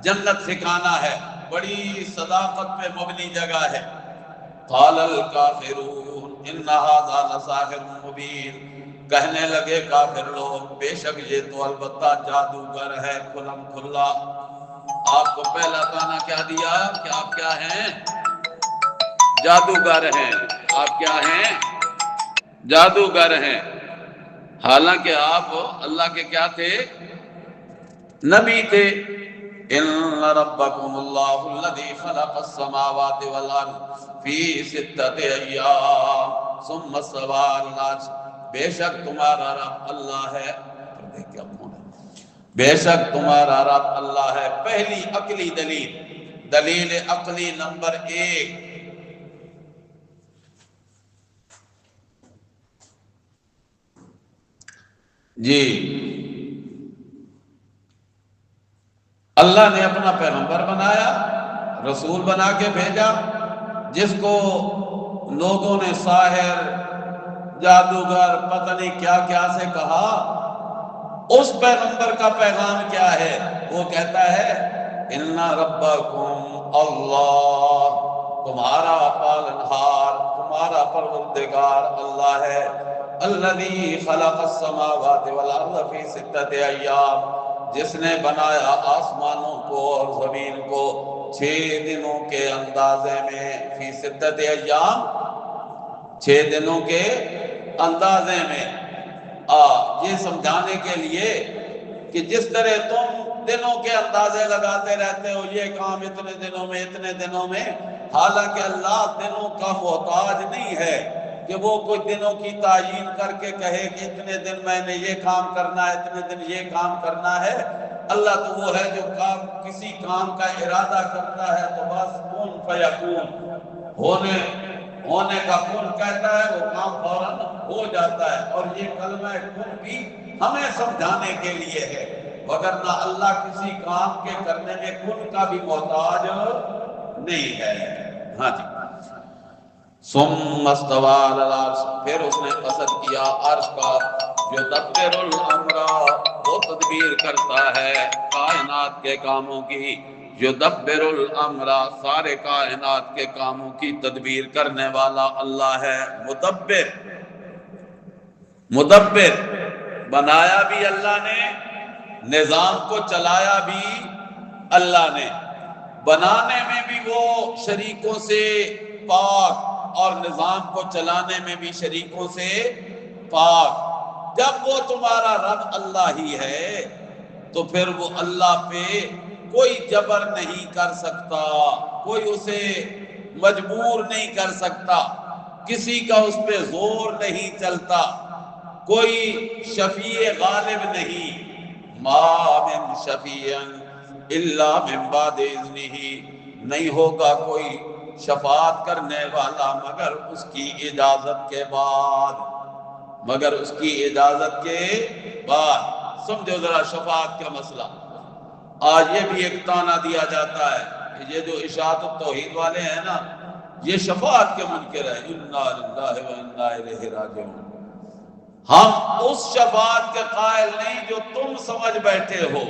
جنت ٹھکانہ ہے، بڑی صداقت پہ مبنی جگہ ہے۔ قال الکافرون ان ھذا لساحر مبین، کہنے لگے کافر لوگ بے شک یہ تو البتہ جادوگر ہے کھلم کھلا۔ آپ کو پہلا تانا کیا دیا کہ آپ کیا ہیں؟ جادوگر ہیں۔ آپ کیا ہیں؟ جادوگر ہیں، حالانکہ آپ اللہ کے کیا تھے؟ نبی تھے۔ ان ربکم اللہ الذی خلق السماوات والارض فی ستۃ ایام ثم استوی علی العرش، بے شک تمہارا رب اللہ ہے، بے شک تمہارا رب اللہ ہے۔ پہلی عقلی دلیل، دلیل عقلی نمبر 1، جی اللہ نے اپنا پیغمبر بنایا، رسول بنا کے بھیجا، جس کو لوگوں نے ساحر، جادوگر، پتہ نہیں کیا کیا سے کہا، اس پیغمبر کا پیغام کیا ہے؟ وہ کہتا ہے ان ربکم اللہ، تمہارا پالنہار، تمہارا پروردگار اللہ ہے، الذی خلق السماوات والارض فی ستۃ ایام، جس نے بنایا آسمانوں کو اور زمین کو 6 دنوں کے اندازے میں، فی ستۃ ایام، 6 دنوں کے اندازے میں۔ یہ سمجھانے کے لیے کہ جس طرح تم دنوں کے اندازے لگاتے رہتے ہو، یہ کام اتنے دنوں میں، اتنے دنوں میں، حالانکہ اللہ دنوں کا محتاج نہیں ہے کہ وہ کوئی دنوں کی تعیین کر کے کہے کہ اتنے دن میں نے یہ کام کرنا ہے، اتنے دن یہ کام کرنا ہے۔ اللہ تو وہ ہے جو کسی کام کا ارادہ کرتا ہے تو بس کن فیکون، ہونے کا کن کہتا ہے، وہ کام فوراً ہو جاتا ہے۔ اور یہ کلمہ کن بھی ہمیں سمجھانے کے لیے ہے، وگرنہ اللہ کسی کام کے کرنے میں کن کا بھی محتاج نہیں ہے۔ ہاں جی، ثم استوی علی العرش، پھر اس نے قصد کیا عرش کا، یدبر الامر، وہ تدبیر کرتا ہے کائنات کے کاموں کی، یدبر الامر، سارے کائنات کے کاموں کی تدبیر کرنے والا اللہ ہے۔ مدبر، مدبر، بنایا بھی اللہ نے، نظام کو چلایا بھی اللہ نے، بنانے میں بھی وہ شریکوں سے پاک اور نظام کو چلانے میں بھی شریکوں سے پاک۔ جب وہ تمہارا رب اللہ ہی ہے تو پھر وہ اللہ پہ کوئی جبر نہیں کر سکتا، کوئی اسے مجبور نہیں کر سکتا، کسی کا اس پہ زور نہیں چلتا، کوئی شفیع غالب نہیں، ما من شفیع الا من بعد اذنہ، نہیں ہوگا کوئی شفاعت کرنے والا مگر اس کی اجازت کے بعد، مگر اس کی اجازت کے بعد۔ سمجھو ذرا شفاعت کا مسئلہ۔ آج یہ بھی ایک طعنہ دیا جاتا ہے کہ یہ جو اشاعت التوحید والے ہیں نا، یہ شفاعت کے منکر ہیں۔ انا للہ و انا الیہ راجعون۔ ہم اس شفاعت کے قائل نہیں جو تم سمجھ بیٹھے ہو۔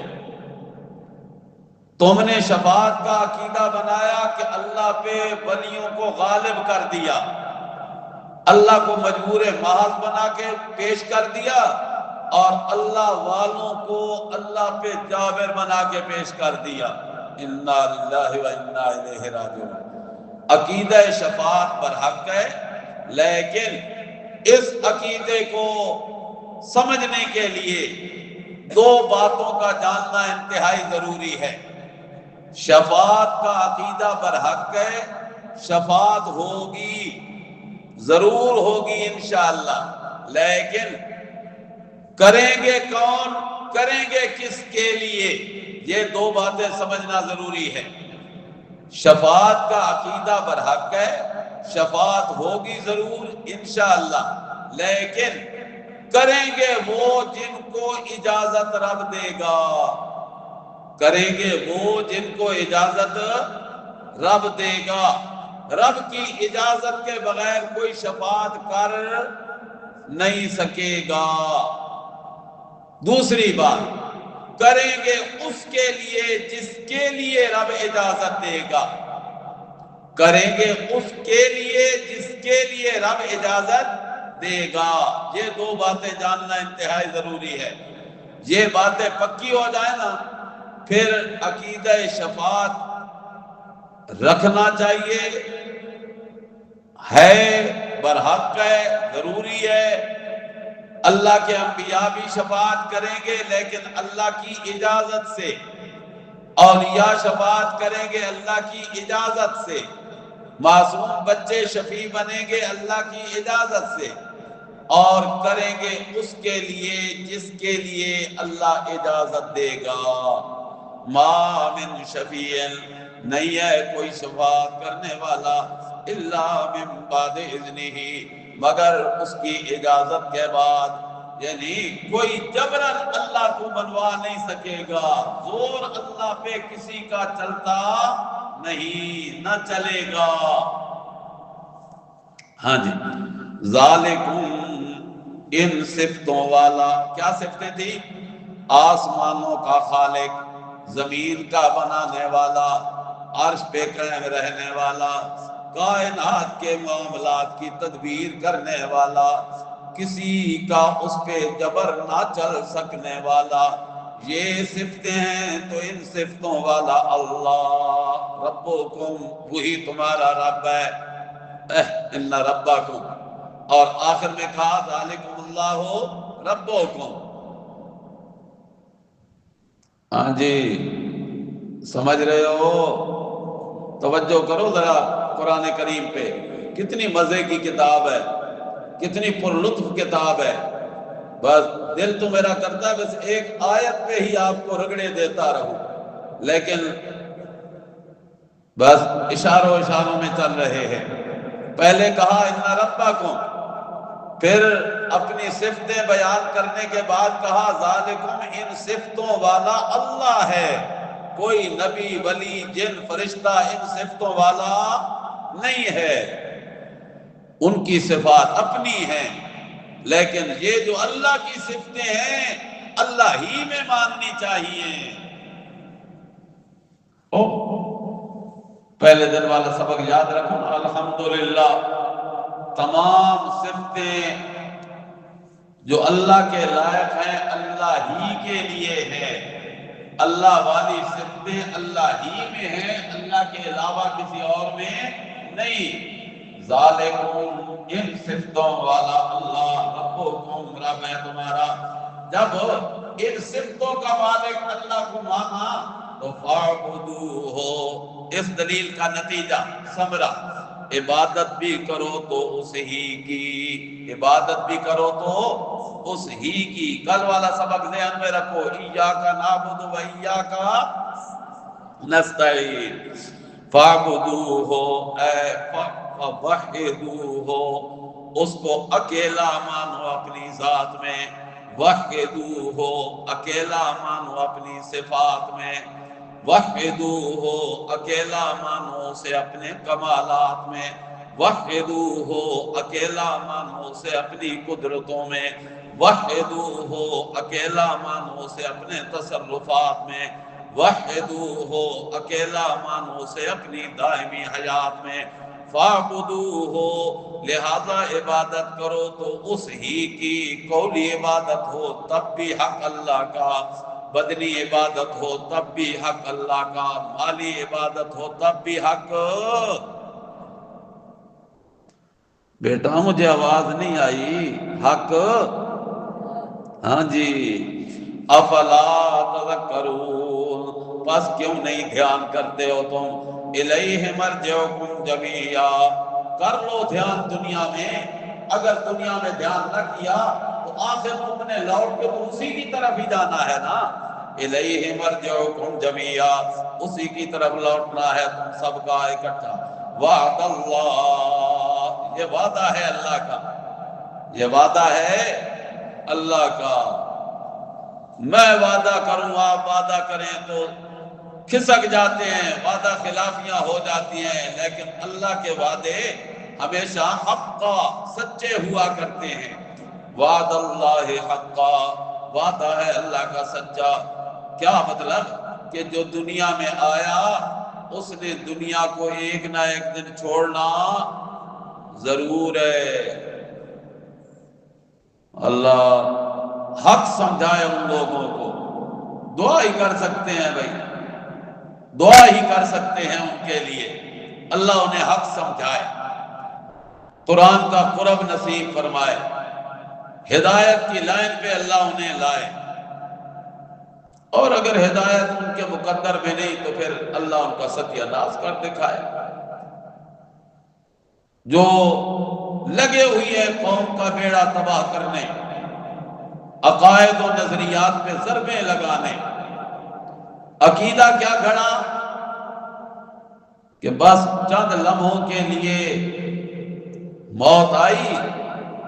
تم نے شفاعت کا عقیدہ بنایا کہ اللہ پہ ولیوں کو غالب کر دیا، اللہ کو مجبور محض بنا کے پیش کر دیا، اور اللہ والوں کو اللہ پہ جابر بنا کے پیش کر دیا۔ انا للہ و انا الیہ راجعون۔ عقیدہ شفاعت برحق ہے، لیکن اس عقیدے کو سمجھنے کے لیے دو باتوں کا جاننا انتہائی ضروری ہے۔ شفاعت کا عقیدہ برحق ہے، شفاعت ہوگی، ضرور ہوگی انشاءاللہ، لیکن کریں گے کون، کریں گے کس کے لیے، یہ دو باتیں سمجھنا ضروری ہے۔ شفاعت کا عقیدہ برحق ہے، شفاعت ہوگی ضرور انشاءاللہ، لیکن کریں گے وہ جن کو اجازت رب دے گا، کریں گے وہ جن کو اجازت رب دے گا۔ رب کی اجازت کے بغیر کوئی شفاعت کر نہیں سکے گا۔ دوسری بات، کریں گے اس کے لیے جس کے لیے رب اجازت دے گا، کریں گے اس کے لیے جس کے لیے رب اجازت دے گا۔ یہ دو باتیں جاننا انتہائی ضروری ہے۔ یہ باتیں پکی ہو جائیں نا، پھر عقیدہ شفاعت رکھنا چاہیے، ہے، برحق ہے، ضروری ہے۔ اللہ کے انبیاء بھی شفاعت کریں گے لیکن اللہ کی اجازت سے، اولیاء شفاعت کریں گے اللہ کی اجازت سے، معصوم بچے شفیع بنیں گے اللہ کی اجازت سے، اور کریں گے اس کے لیے جس کے لیے اللہ اجازت دے گا۔ ما من شفیع، نہیں ہے کوئی شفاعت کرنے والا، الا من بعد اذنہ، مگر اس کی اجازت کے بعد، یعنی کوئی جبرن اللہ کو منوا نہیں سکے گا، زور اللہ پہ کسی کا چلتا نہیں، نہ چلے گا۔ ہاں جی، ذالکم، ان صفتوں والا، کیا صفتیں تھی؟ آسمانوں کا خالق، زمین کا بنانے والا، عرش پہ قائم رہنے والا، کائنات کے معاملات کی تدبیر کرنے والا، کسی کا اس پہ جبر نہ چل سکنے والا، یہ صفتیں ہیں۔ تو ان صفتوں والا اللہ ربکم، وہی تمہارا رب ہے، ان ربکم، اور آخر میں کہا ذالکم اللہ ربکم۔ ہاں جی، سمجھ رہے ہو؟ توجہ کرو ذرا قرآن کریم پہ، کتنی مزے کی کتاب ہے، کتنی پر لطف کتاب ہے۔ بس دل تو میرا کرتا ہے بس ایک آیت پہ ہی آپ کو رگڑے دیتا رہوں، لیکن بس اشاروں میں چل رہے ہیں۔ پہلے کہا ان ربکم، پھر اپنی صفتیں بیان کرنے کے بعد کہا ذالکم، ان صفتوں والا اللہ ہے، کوئی نبی، ولی، جن، فرشتہ ان صفتوں والا نہیں ہے۔ ان کی صفات اپنی ہیں، لیکن یہ جو اللہ کی صفتیں ہیں اللہ ہی میں ماننی چاہیے۔ پہلے دن والا سبق یاد رکھو، الحمدللہ، تمام صفتیں جو اللہ کے لائق ہیں اللہ ہی کے لیے ہے۔ اللہ والی صفتیں اللہ ہی میں ہیں، اللہ کے علاوہ کسی اور میں نہیں۔ ذالکم، ان صفتوں والا اللہ ربکم، رب ہے تمہارا۔ جب ان صفتوں کا مالک اللہ کو مانا تو فاعبدوہ، اس دلیل کا نتیجہ ثمرہ، عبادت بھی کرو تو اس ہی کی، عبادت بھی کرو تو اس ہی کی۔ کل والا سبق ذہن میں رکھو، ایاک نعبد و ایاک نستعین، فاعبدوہ اے فوحدوہ، اس کو اکیلا مانو اپنی ذات میں، وحدوہ اکیلا مانو اپنی صفات میں، وحدوہ اکیلا مانو اسے اپنے کمالات میں، وحدوہ اکیلا مانو اسے اپنی قدرتوں میں، وحدوہ اکیلا مانو اسے اپنے تصرفات میں، وحدوہ اکیلا مانو اسے اپنی دائمی حیات میں، فاعبدوہ لہذا عبادت کرو تو اس ہی کی، قولی عبادت ہو تب بھی حق اللہ کا، بدنی عبادت ہو تب بھی حق اللہ کا، مالی عبادت ہو تب بھی حق۔ بیٹا مجھے آواز نہیں آئی، حق، ہاں جی، افلا تذکرون، پس کیوں نہیں دھیان کرتے ہو تم، الیہ مرجعکم جمیعا، کر لو دھیان دنیا میں، اگر دنیا میں دھیان نہ کیا تو آخر تم نے لوٹ کے تو اسی کی طرف ہی جانا ہے نا، الیہ مرجعکم جمیعا، اسی کی طرف لوٹنا ہے تم سب کا اکٹھا، وعد اللہ، یہ وعدہ ہے اللہ کا، یہ وعدہ ہے اللہ کا، میں وعدہ کروں آپ وعدہ کریں تو کھسک جاتے ہیں، وعدہ خلافیاں ہو جاتی ہیں، لیکن اللہ کے وعدے ہمیشہ حقا، سچے ہوا کرتے ہیں، وعد اللہ حقا، وعدہ ہے اللہ کا سچا۔ کیا مطلب کہ جو دنیا میں آیا اس نے دنیا کو ایک نہ ایک دن چھوڑنا ضرور ہے۔ اللہ حق سمجھائے ان لوگوں کو، دعا ہی کر سکتے ہیں بھائی، دعا ہی کر سکتے ہیں ان کے لیے، اللہ انہیں حق سمجھائے، قرآن کا قرب نصیب فرمائے، ہدایت کی لائن پہ اللہ انہیں لائے، اور اگر ہدایت ان کے مقدر میں نہیں تو پھر اللہ ان کا ستیہ ناش کر دکھائے۔ جو لگے ہوئی ہے قوم کا بیڑا تباہ کرنے، عقائد و نظریات پہ ضربیں لگانے، عقیدہ کیا گھڑا کہ بس چند لمحوں کے لیے موت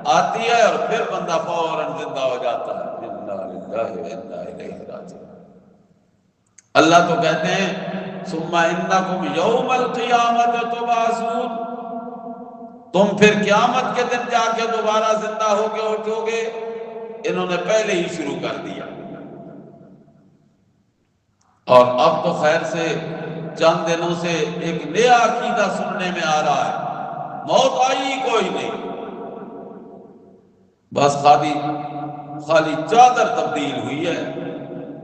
آتی ہے اور پھر بندہ فوراً زندہ ہو جاتا ہے، انا للہ و انا الیہ راجعون۔ اللہ تو کہتے ہیں ثم انکم یوم القیامت تبعثون، تم پھر قیامت کے دن جا کے دوبارہ زندہ ہو کے اٹھو گے، انہوں نے پہلے ہی شروع کر دیا، اور اب تو خیر سے چند دنوں سے ایک نیا عقیدہ سننے میں آ رہا ہے، موت آئی کوئی نہیں، بس خالی چادر تبدیل ہوئی ہے،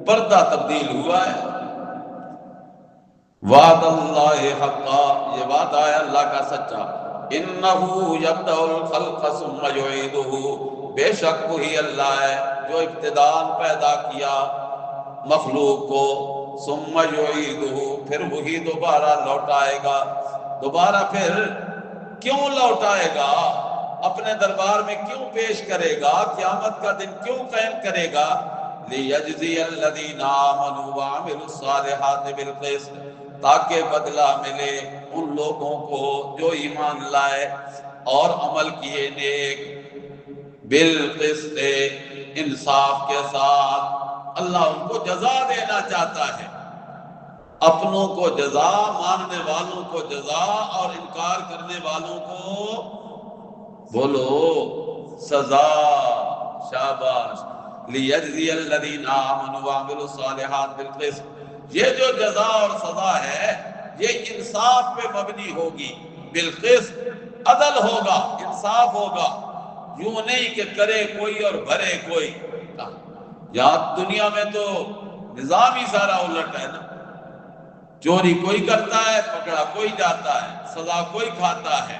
پردہ تبدیل ہوا ہے۔ وعد اللہ حقا، یہ وعدہ ہے اللہ کا سچا، انہو یبدأ الخلق ثم یعیدہ، بے شک وہی اللہ ہے جو ابتداء پیدا کیا مخلوق کو، ثم یعیدہ، پھر وہی دوبارہ لوٹائے گا، دوبارہ پھر کیوں لوٹائے گا، اپنے دربار میں کیوں پیش کرے گا، قیامت کا دن کیوں قائم کرے گا، لیجزی الذین آمنوا وعملوا الصالحات بالقسط، تاکہ بدلہ ملے ان لوگوں کو جو ایمان لائے اور عمل کیے نیک، بالقسط، انصاف کے ساتھ، اللہ ان کو جزا دینا چاہتا ہے، اپنوں کو جزا، ماننے والوں کو جزا، اور انکار کرنے والوں کو بولو سزا، شاباش، لیجزی الذین آمنوا وعملوا الصالحات بالقسط، یہ جو جزا اور سزا ہے یہ انصاف پہ مبنی ہوگی، بالقسط، عدل ہوگا، انصاف ہوگا، یوں نہیں کہ کرے کوئی اور بھرے کوئی۔ یہاں دنیا میں تو نظام ہی سارا الٹ ہے نا، چوری کوئی کرتا ہے پکڑا کوئی جاتا ہے، سزا کوئی کھاتا ہے،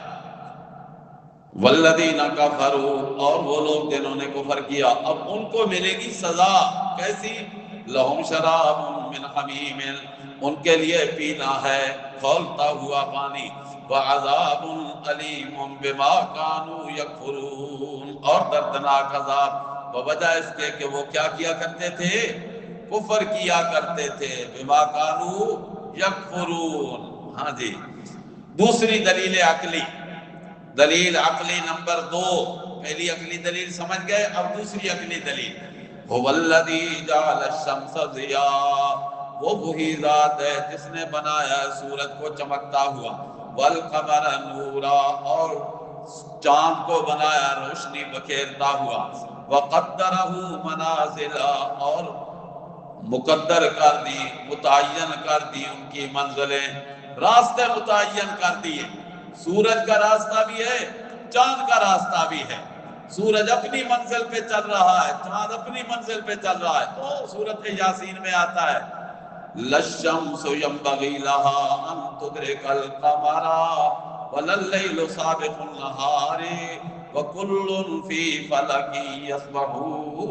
والذین کفروا، اور وہ لوگ جنہوں نے کفر کیا اب ان کو ملے گی سزا، کیسی، لہم شراب من حمیم، ان کے لیے پینا ہے کھولتا ہوا پانی، وعذاب علیم بما کانوا یکفرون، اور دردناک عذاب بوجہ اس کے کہ وہ کیا کرتے تھے؟ کفر کیا کرتے تھے، بما کانوا یکفرون۔ ہاں جی، دوسری دلیل عقلی، دلیل عقلی نمبر 2، پہلی عقلی دلیل سمجھ گئے، اب دوسری عقلی دلیل، هو الذی جعل الشمس ضیاء، وہ وہی ذات ہے جس نے بنایا سورج کو چمکتا ہوا، والقمر نورا، اور چاند کو بنایا روشنی بکھیرتا ہوا، وقدرہ منازل، اور مقدر کر دی، متعین کر دی ان کی منزلیں، راستے متعین کر دیے۔ سورج کا راستہ بھی ہے، چاند کا راستہ بھی ہے، سورج اپنی منزل پہ چل رہا ہے، چاند اپنی منزل پہ چل رہا ہے۔ تو سورۃ یاسین میں آتا ہے لَلشَّمْسُ يَنبَغِي لَهَا أَن تُدْرِكَ الْقَمَرَ وَلَا اللَّيْلُ سَابِقُ النَّهَارِ وَكُلٌّ فِي فَلَكٍ يَسْبَحُونَ۔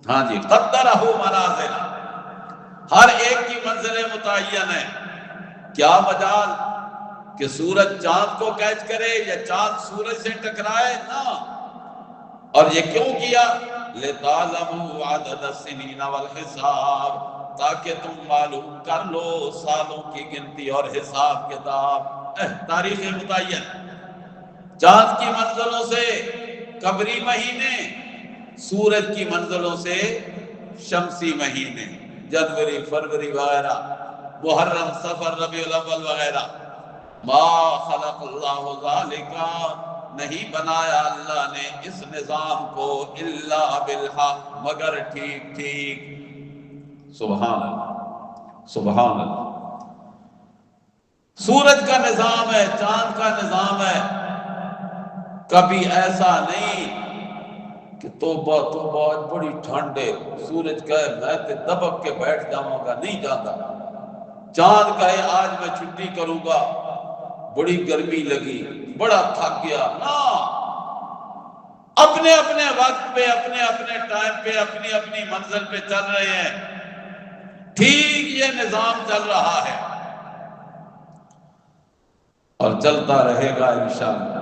ہاں جی، قدرہ منازل، ہر ایک کی منزلیں متعین ہیں۔ کیا مجال کہ سورج چاند کو کیچ کرے یا چاند سورج سے ٹکرائے؟ نہ۔ اور یہ کیوں کیا؟ لِتَعْلَمُوا عَدَدَ السِّنِينَ وَالْحِسَابَ، تاکہ تم معلوم کر لو سالوں کی گنتی اور حساب کتاب۔ تاریخ متعین، چاند کی منزلوں سے قمری مہینے، سورج کی منزلوں سے شمسی مہینے، جنوری، فروری وغیرہ، محرم، صفر، ربیع الاول وغیرہ۔ ما خلق اللہ ذالک، نہیں بنایا اللہ نے اس نظام کو، الا بالحق، مگر ٹھیک ٹھیک۔ سبحان اللہ، سبحان اللہ۔ سورج کا نظام ہے، چاند کا نظام ہے، کبھی ایسا نہیں کہ توبہ توبہ آج بڑی ٹھنڈ ہے، سورج کہے میں تے دبک کے بیٹھ جاؤں گا، نہیں جاتا۔ چاند کہے آج میں چھٹی کروں گا، بڑی گرمی لگی، بڑا تھک گیا، نہ، اپنے اپنے وقت پہ، اپنے اپنے ٹائم پہ، اپنی اپنی منزل پہ چل رہے ہیں۔ ٹھیک یہ نظام چل رہا ہے اور چلتا رہے گا انشاءاللہ۔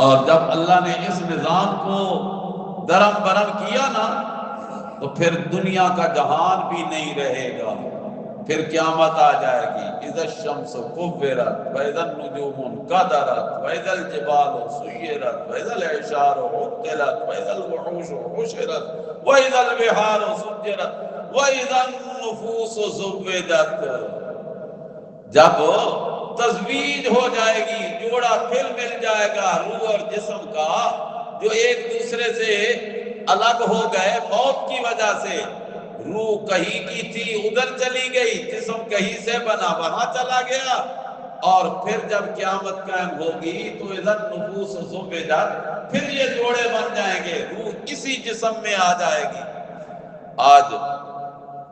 اور جب اللہ نے اس نظام کو درم برم کیا نا، تو پھر دنیا کا جہان بھی نہیں رہے گا، پھر قیامت آ جائے گی۔ اذا الشمس كورت واذا النجوم انكدرت واذا الجبال سيرت واذا العشار عطلت واذا الوحوش حشرت واذا البحار سجرت واذا النفوس زوجت، جب تزویج ہو جائے گی، جوڑا پھر مل جائے گا روح اور جسم کا، جو ایک دوسرے سے الگ ہو گئے موت کی وجہ سے، روح کہیں کی تھی ادھر چلی گئی، جسم کہیں سے بنا وہاں چلا گیا، اور پھر جب قیامت قائم ہوگی تو اذا النفوس زوجت، پھر یہ جوڑے بن جائیں گے، روح اسی جسم میں آ جائے گی۔ آج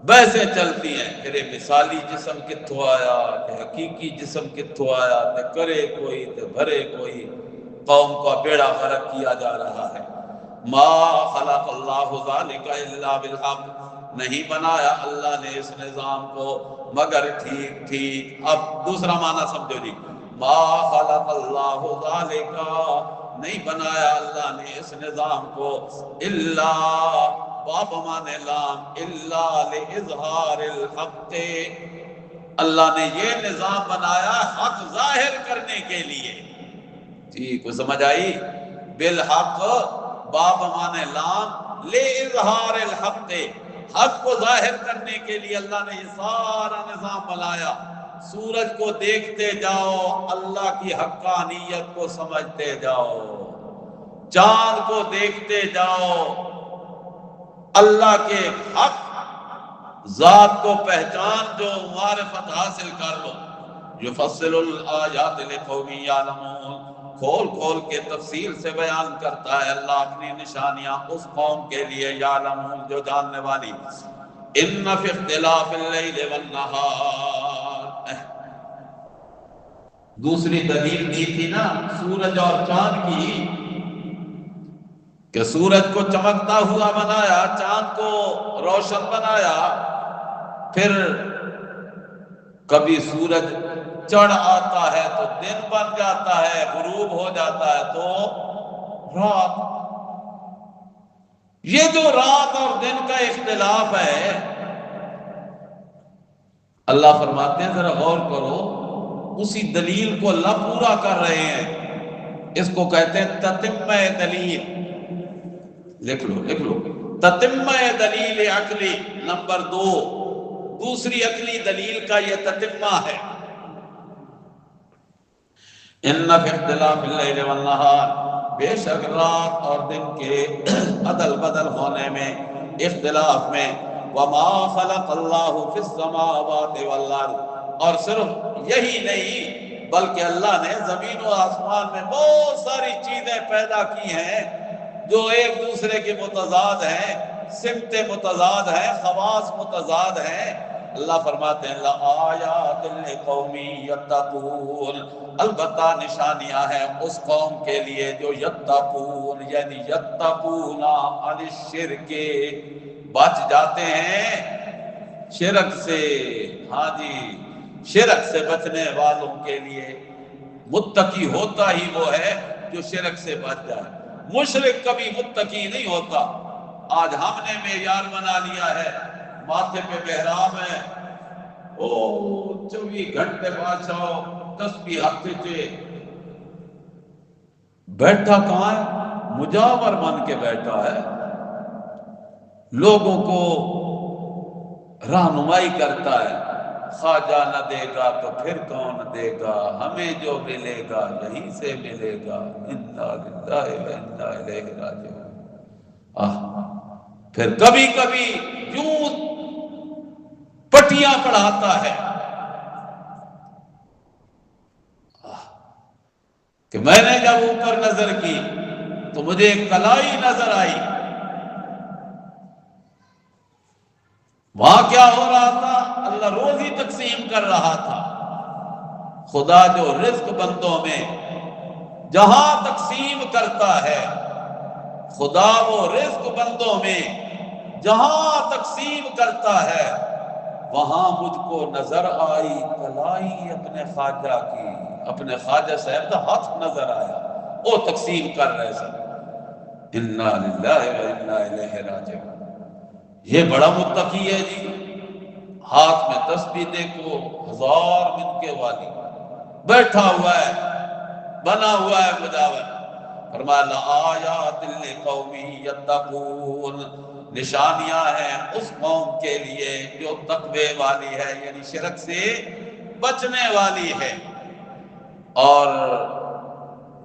بحثیں چلتی ہیں، پھر مثالی جسم کتھوں آیا، کہ حقیقی جسم کتھوں آیا، تے کرے کوئی تے بھرے کوئی، قوم کا بیڑا غرق کیا جا رہا ہے۔ ما خلق اللہ ذالک الا بالحق، نہیں بنایا اللہ نے اس نظام کو مگر ٹھیک ٹھیک۔ اب دوسرا معنی سمجھو جی، ما خلق اللہ ذالک، نہیں بنایا اللہ نے اس نظام کو، الا، باب مانے لام، الا لإظہار الحق، اللہ نے یہ نظام بنایا حق ظاہر کرنے کے لیے۔ جی کوئی سمجھ آئی؟ بالحق، باب مانے لام، لإظہار الحق، حق کو ظاہر کرنے کے لیے اللہ نے یہ سارا نظام بنایا۔ سورج کو دیکھتے جاؤ، اللہ کی حقانیت کو سمجھتے جاؤ، چاند کو دیکھتے جاؤ، اللہ کے حق ذات کو پہچان جو، معرفت حاصل کر لو۔ یفصل الآیات لقوم یعلمون، کھول کھول کے تفصیل سے بیان کرتا ہے اللہ اپنی نشانیاں اس قوم کے لیے، یعلمون جو جاننے والی۔ ان فی اختلاف اللیل والنہار، دوسری دلیل دی تھی نا سورج اور چاند کی، کہ سورج کو چمکتا ہوا بنایا، چاند کو روشن بنایا، پھر کبھی سورج چڑھ آتا ہے تو دن بن جاتا ہے، غروب ہو جاتا ہے تو رات۔ یہ جو رات اور دن کا اختلاف ہے، اللہ فرماتے ہیں ذرا غور کرو، اسی دلیل کو اللہ پورا کر رہے ہیں۔ اس کو کہتے ہیں تتمہ دلیل۔ لکھ لو تتمہ دلیل عقلی نمبر 2، دوسری عقلی دلیل کا یہ تتمہ ہے۔ ان فی اختلاف اللیل والنہار، بے شک رات اور دن کے عدل بدل ہونے میں، اختلاف میں، وما خلق اللہ فی السماوات والارض، اور صرف یہی نہیں بلکہ اللہ نے زمین و آسمان میں بہت ساری چیزیں پیدا کی ہیں جو ایک دوسرے کے متضاد ہیں، سمتیں متضاد ہیں، خواص متضاد ہیں۔ اللہ فرماتے ہیں لآیات لقوم یتقون، البتہ نشانیاں ہیں اس قوم کے لیے جو یتقون، یعنی یتقون عن الشرک، بچ جاتے ہیں شرک سے۔ ہاں جی، شرک سے بچنے والوں کے لیے متقی ہوتا ہی وہ ہے جو شرک سے بچ جائے۔ مشرک کبھی متقی نہیں ہوتا۔ آج ہم نے معیار بنا لیا ہے، ماتھے پہ محراب ہے، او 24 گھنٹے بادشاہ تسبیح ہاتھ سے بیٹھا کہاں ہے؟ مجاور بن کے بیٹھا ہے، لوگوں کو رہنمائی کرتا ہے۔ خواجہ نہ دے گا تو پھر کون دے گا، ہمیں جو ملے گا یہیں سے ملے گا، انا للہ و انا الیہ راجعون۔ پھر کبھی کبھی یوں پٹیاں پڑھاتا ہے کہ میں نے جب اوپر نظر کی تو مجھے ایک کلائی نظر آئی، وہاں کیا ہو رہا تھا؟ اللہ روزی تقسیم کر رہا تھا۔ خدا جو رزق بندوں میں جہاں تقسیم کرتا ہے، خدا وہ رزق بندوں میں جہاں تقسیم کرتا ہے، وہاں مجھ کو نظر آئی کلائی اپنے خواجہ کی، اپنے خواجہ صاحب کا ہاتھ نظر آیا، وہ تقسیم کر رہے سب۔ انا للہ و انا الیہ راجعون۔ یہ بڑا متقی ہے جی، ہاتھ میں تسبیح دیکھو 1000 منکے والی، بیٹھا ہوا ہے، بنا ہوا ہے مجاور۔ فرمایا آیات لقوم یتقون، نشانیاں ہیں اس قوم کے لیے جو تقوی والی ہے، یعنی شرک سے بچنے والی ہے۔ اور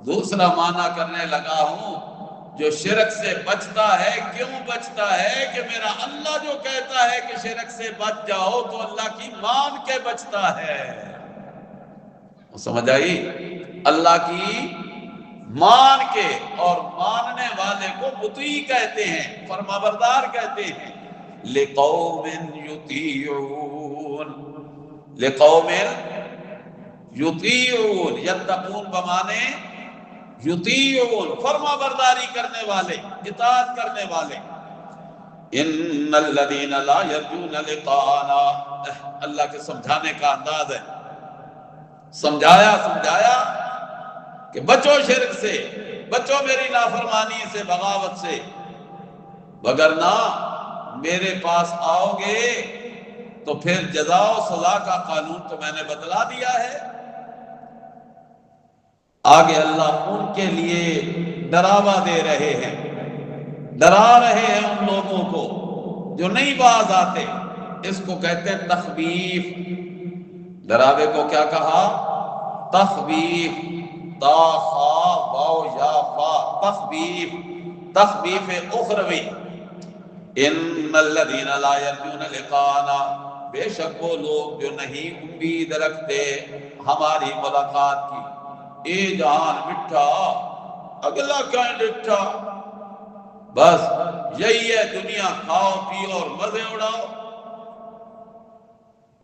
دوسرا معنی کرنے لگا ہوں، جو شرک سے بچتا ہے، کیوں بچتا ہے؟ کہ میرا اللہ جو کہتا ہے کہ شرک سے بچ جاؤ تو اللہ کی مان کے بچتا ہے۔ سمجھ آئی؟ اللہ کی مان کے، اور ماننے والے کو مطیع کہتے ہیں، فرمانبردار کہتے ہیں۔ لقوم یطیعون، لقوم یطیعون، یتقون بمانے یطیعون، فرما برداری کرنے والے، اطاعت کرنے والے۔ ان الذین لا یرجون لقاءنا، اللہ کے سمجھانے کا انداز ہے، سمجھایا کہ بچو شرک سے، بچو میری نافرمانی سے، بغاوت سے، وگرنہ میرے پاس آؤ گے تو پھر جزا و سزا کا قانون تو میں نے بتلا دیا ہے۔ آگے اللہ ان کے لیے ڈراوا دے رہے ہیں، ڈرا رہے ہیں ان لوگوں کو جو نہیں باز آتے۔ اس کو کہتے ہیں تخویف۔ ڈراوے کو کیا کہا؟ تخویف، تا خا واو یا فا، تخویف، تخویف اخروی۔ ان الذین لا یرجون لقاءنا، بے شک وہ لوگ جو نہیں امید رکھتے ہماری ملاقات کی۔ اے جہان مٹھا، اگلا کہیں ڈٹھا، بس یہی ہے دنیا، کھاؤ پیو اور مزے اڑاؤ۔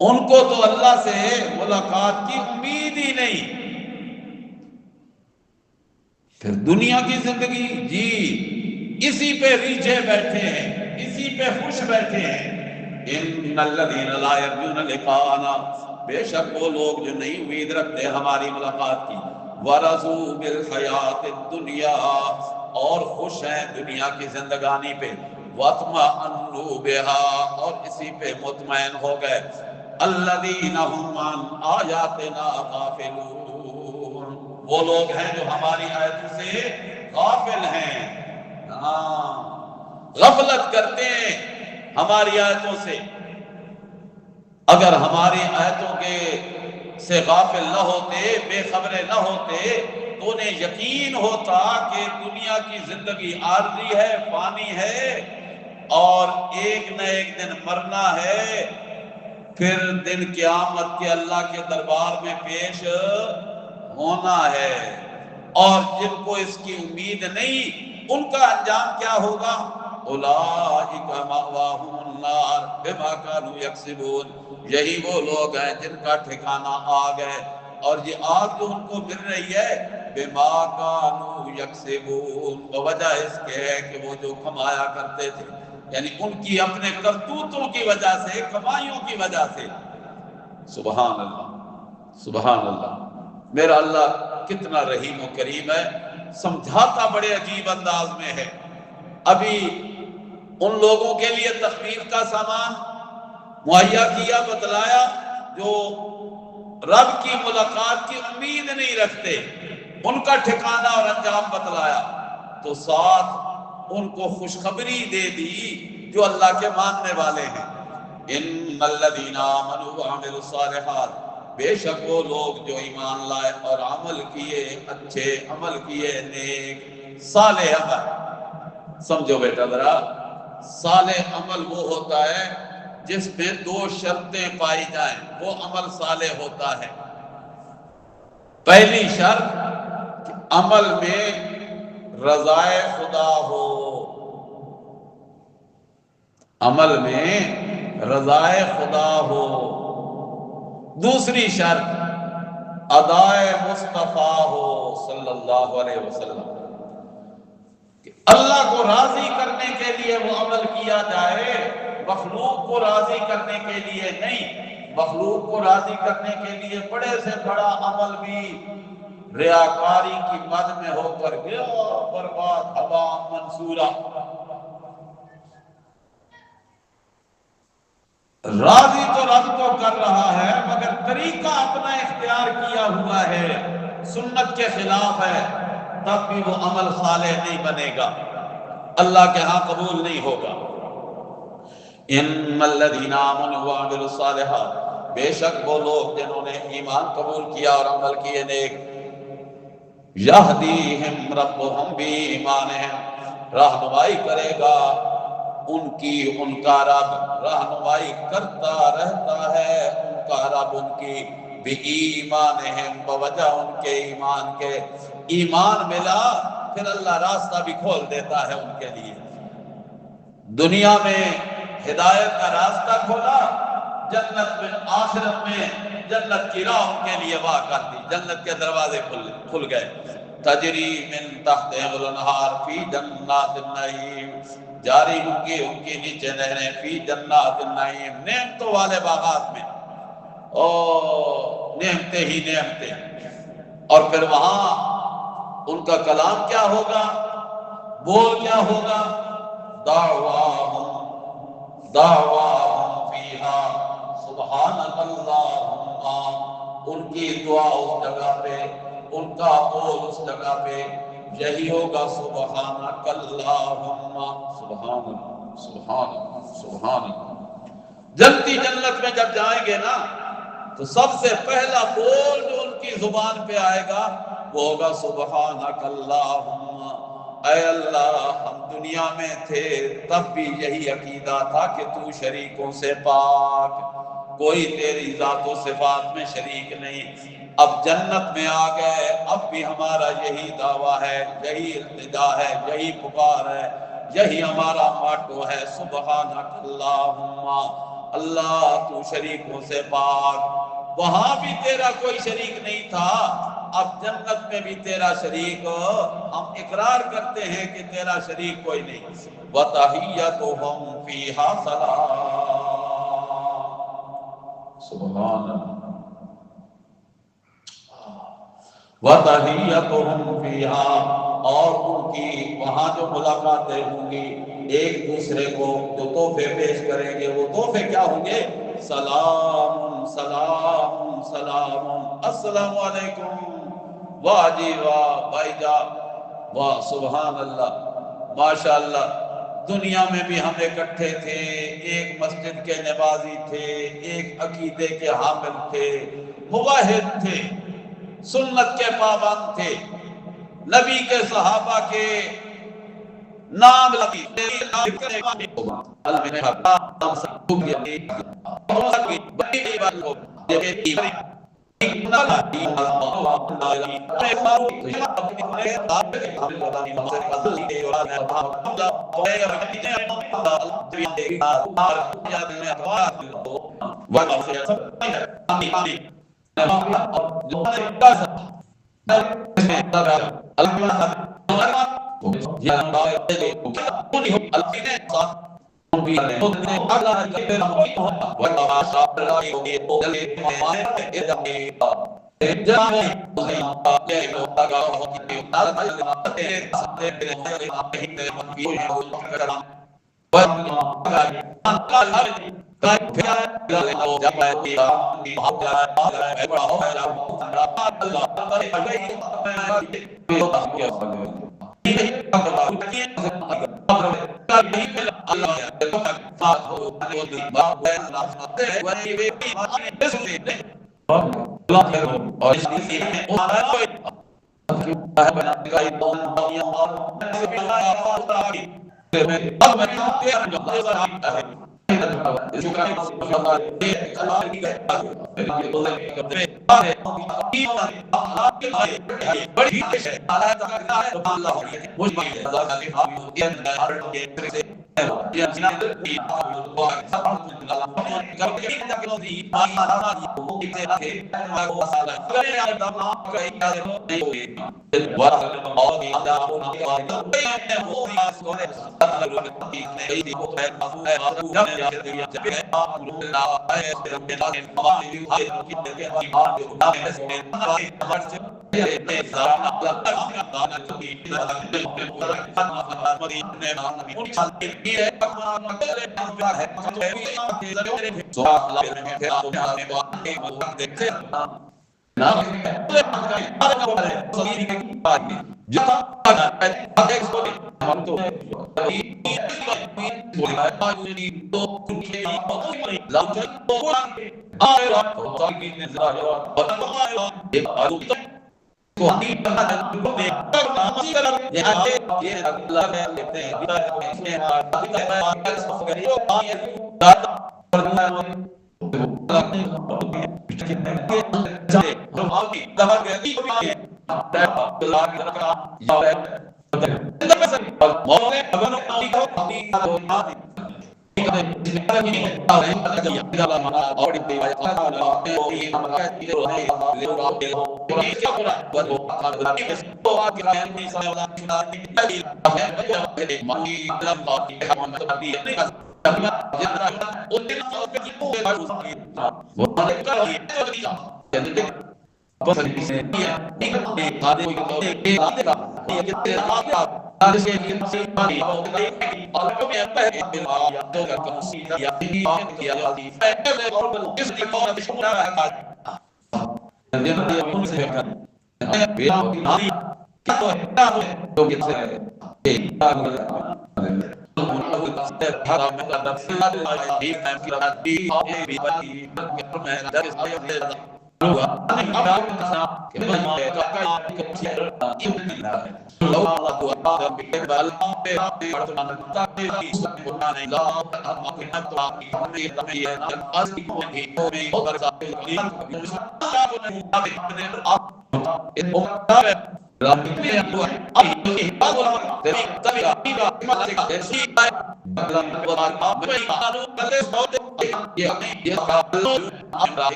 ان کو تو اللہ سے ملاقات کی امید ہی نہیں۔ پھر دنیا کی زندگی جی، اسی پہ ریجھے بیٹھے ہیں، اسی پہ خوش بیٹھے ہیں۔ ان الذین لا یرجون لقاءنا، بے شک وہ لوگ جو نہیں امید رکھتے ہماری ملاقات کی، ورضوا بالحیات الدنیا، اور خوش ہیں دنیا کی زندگانی پہ، واطمأنوا بها، اور اسی پہ مطمئن ہو گئے، الذین هم عن آیاتنا غافلون، وہ لوگ ہیں جو ہماری آیتوں سے غافل ہیں، ہاں غفلت کرتے ہیں ہماری آیتوں سے۔ اگر ہماری آیتوں کے سے غافل نہ ہوتے، بے خبرے نہ ہوتے، تو انہیں یقین ہوتا کہ دنیا کی زندگی عارضی ہے، فانی ہے، اور ایک نہ ایک دن مرنا ہے، پھر دن قیامت کے اللہ کے دربار میں پیش ہونا ہے۔ اور جن کو اس کی امید نہیں، ان کا انجام کیا ہوگا؟ اولئک مأواہم النار بما کانوا یکسبون، یہی وہ لوگ ہیں جن کا ٹھکانہ آگ ہے، اور یہ آگ جو ان کو مل رہی ہے بما کانوا یکسبون، بوجہ اس کے ہے کہ وہ جو کمایا کرتے تھے، یعنی ان کی اپنے کرتوتوں کی وجہ سے، کمائیوں کی وجہ سے۔ سبحان اللہ، سبحان اللہ، میرا اللہ کتنا رحیم و کریم ہے، سمجھاتا بڑے عجیب انداز میں ہے۔ ابھی ان لوگوں کے لیے تخفیف کا سامان مہیا کیا، بتلایا، جو رب کی ملاقات کی امید نہیں رکھتے، ان کا ٹھکانہ اور انجام بتلایا، تو ساتھ ان کو خوشخبری دے دی جو اللہ کے ماننے والے ہیں۔ ان الذین آمنوا وعملوا الصالحات، بے شک وہ لوگ جو ایمان لائے اور عمل کیے، اچھے عمل کیے، نیک صالح عمل۔ سمجھو بیٹا ذرا، صالح عمل وہ ہوتا ہے جس میں دو شرطیں پائی جائیں، وہ عمل صالح ہوتا ہے۔ پہلی شرط کہ عمل میں رضائے خدا ہو، عمل میں رضائے خدا ہو۔ دوسری شرط ادائے مصطفیٰ ہو صلی اللہ علیہ وسلم، کہ اللہ کو راضی کرنے کے لیے وہ عمل کیا جائے، مخلوق کو راضی کرنے کے لیے نہیں۔ مخلوق کو راضی کرنے کے لیے بڑے سے بڑا عمل بھی ریاکاری کی مد میں ہو کر گیا، برباد، ہوا منصورہ۔ راضی تو رب کو کر رہا ہے، مگر طریقہ اپنا اختیار کیا ہوا ہے، سنت کے خلاف ہے، تب بھی وہ عمل صالح نہیں بنے گا، اللہ کے ہاں قبول نہیں ہوگا۔ ان الذین آمنوا وعملوا الصالحات، بے شک وہ لوگ جنہوں نے ایمان قبول کیا اور عمل کیے نیک، یہدیہم ربہم بایمانہم، رہنمائی کرے گا ان کی ان کا رب، رہنمائی کرتا رہتا ہے ان کا رب ان کی، بایمانہم، بوجہ ان کے ایمان کے۔ ایمان ملا پھر اللہ راستہ بھی کھول دیتا ہے ان کے لیے۔ دنیا میں ہدایت کا راستہ کھولا، جنت میں، آخرت میں جنت کی راہ ان کے لیے واہ کر دی، جنت کے دروازے کھل گئے۔ تجری من تحتہم الانہار فی جنات النعیم، جاری ہوں گی ان کے نیچے نہریں، فی جنات النعیم، نعمتوں والے باغات میں، اور نعمتیں ہی نعمتیں۔ اور پھر وہاں ان کا کلام کیا ہوگا، بول کیا ہوگا، دعواہم فیہا سبحانک اللہم، ان کی دعا اس جگہ پہ، ان کا قول اس جگہ پہ یہی ہوگا، سبحانک اللہم، سبحان سبحان سبحان۔ جنتی جنت میں جب جائیں گے نا، تو سب سے پہلا بول جو ان کی زبان پہ آئے گا وہ ہوگا سبحانک اللہم، اے اللہ ہم دنیا میں تھے تب بھی یہی عقیدہ تھا کہ تو شریکوں سے پاک، کوئی تیری ذات و صفات میں شریک نہیں۔ اب جنت میں آ گئے، اب بھی ہمارا یہی دعویٰ ہے، یہی التجا ہے، یہی پکار ہے، یہی ہمارا ماٹو ہے، سبحانک اللہم، اللہ تو شریکوں سے پاک۔ وہاں بھی تیرا کوئی شریک نہیں تھا، اب جنت میں بھی تیرا شریک ہم اقرار کرتے ہیں کہ تیرا شریک کوئی نہیں. وَتَحِيَّتُهُمْ فِيهَا سَلَامٌ. سبحان اللہ. وَتَحِيَّتُهُمْ فِيهَا، اور ان کی وہاں جو ملاقاتیں ہوں گی ایک دوسرے کو جو تحفے پیش کریں گے، وہ تحفے کیا ہوں گے؟ سلام سلام سلام، السلام علیکم، واہ جی واہ بھائی جان، واہ سبحان اللہ ماشاء اللہ. دنیا میں بھی ہم اکٹھے تھے، ایک مسجد کے نمازی تھے، ایک عقیدے کے حامل تھے، موحد تھے، سنت کے پابند تھے، نبی کے صحابہ کے نام لگی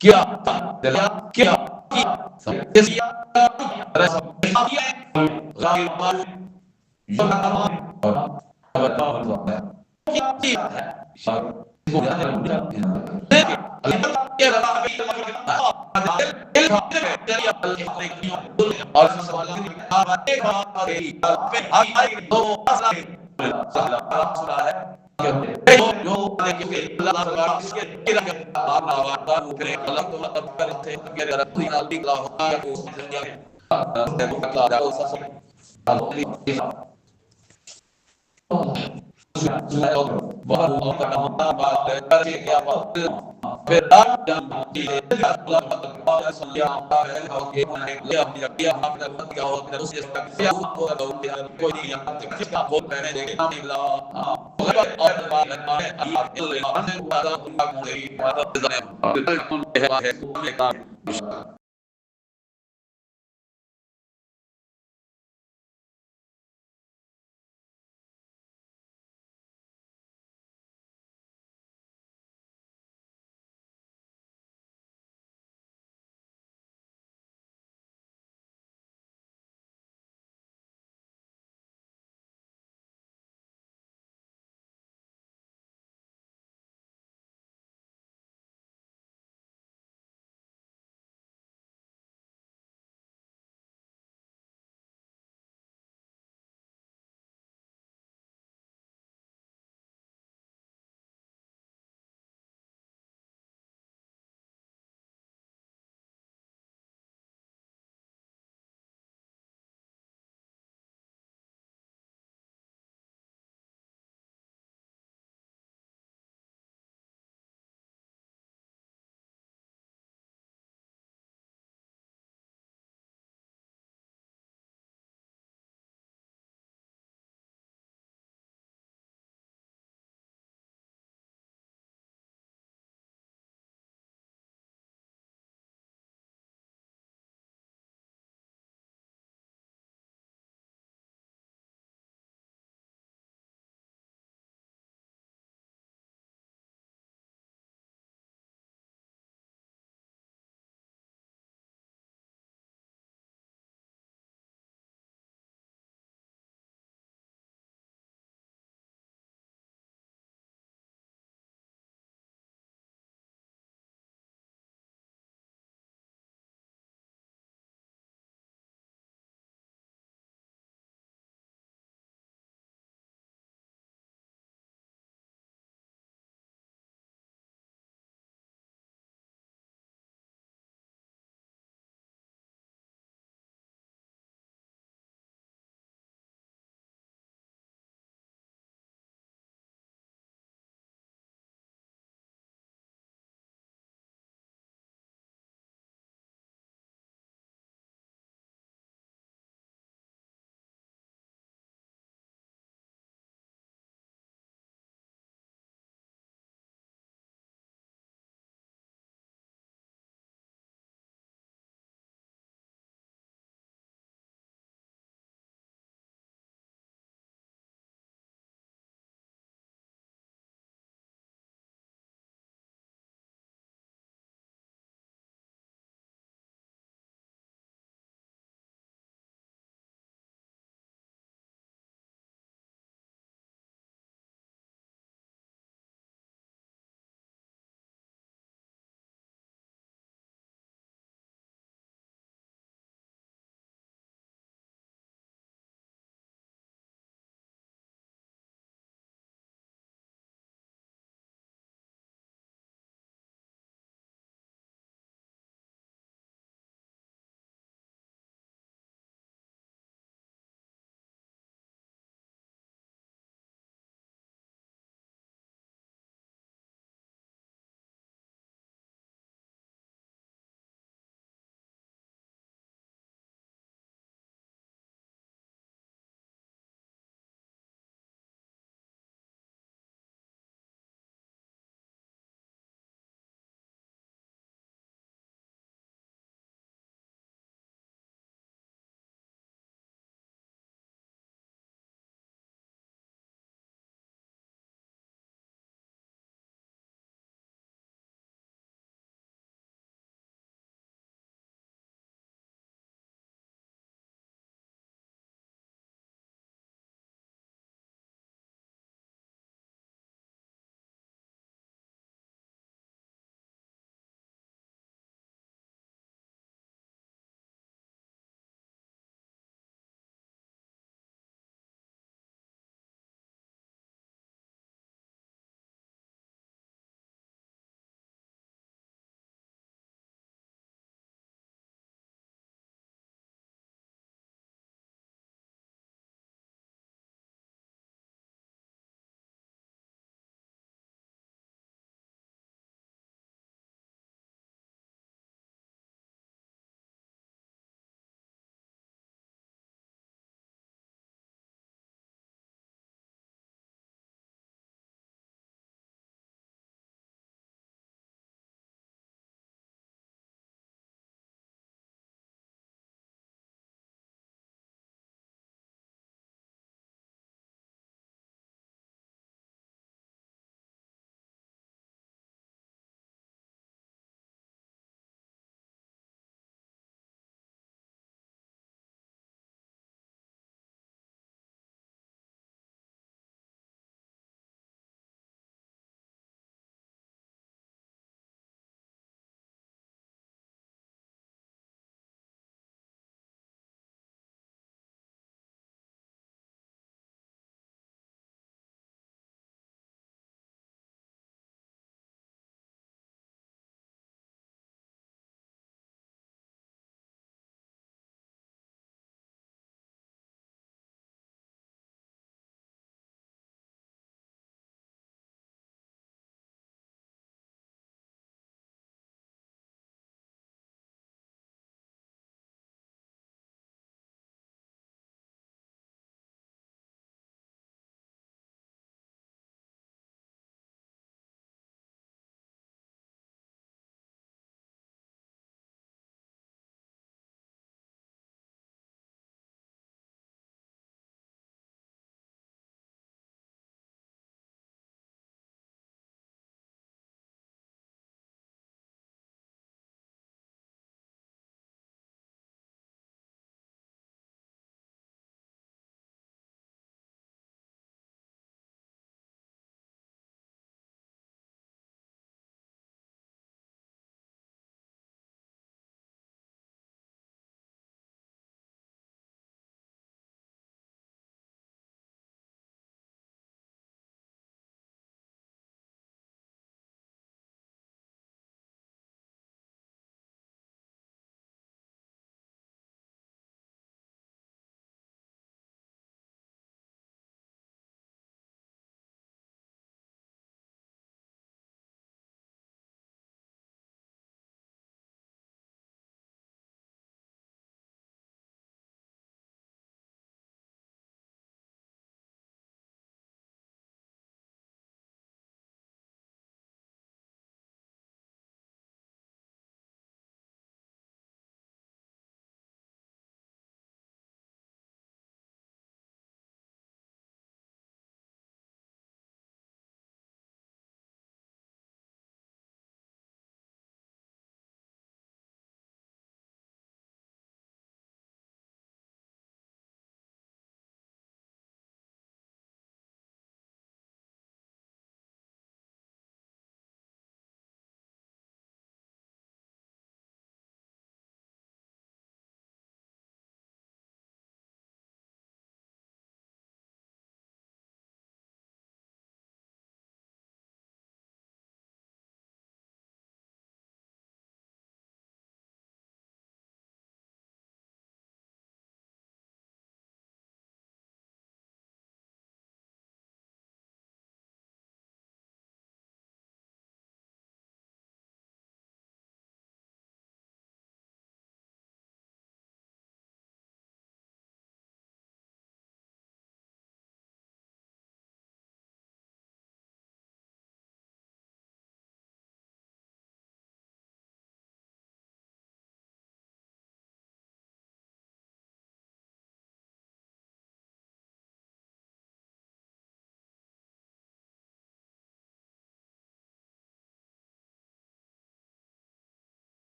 کیا کیا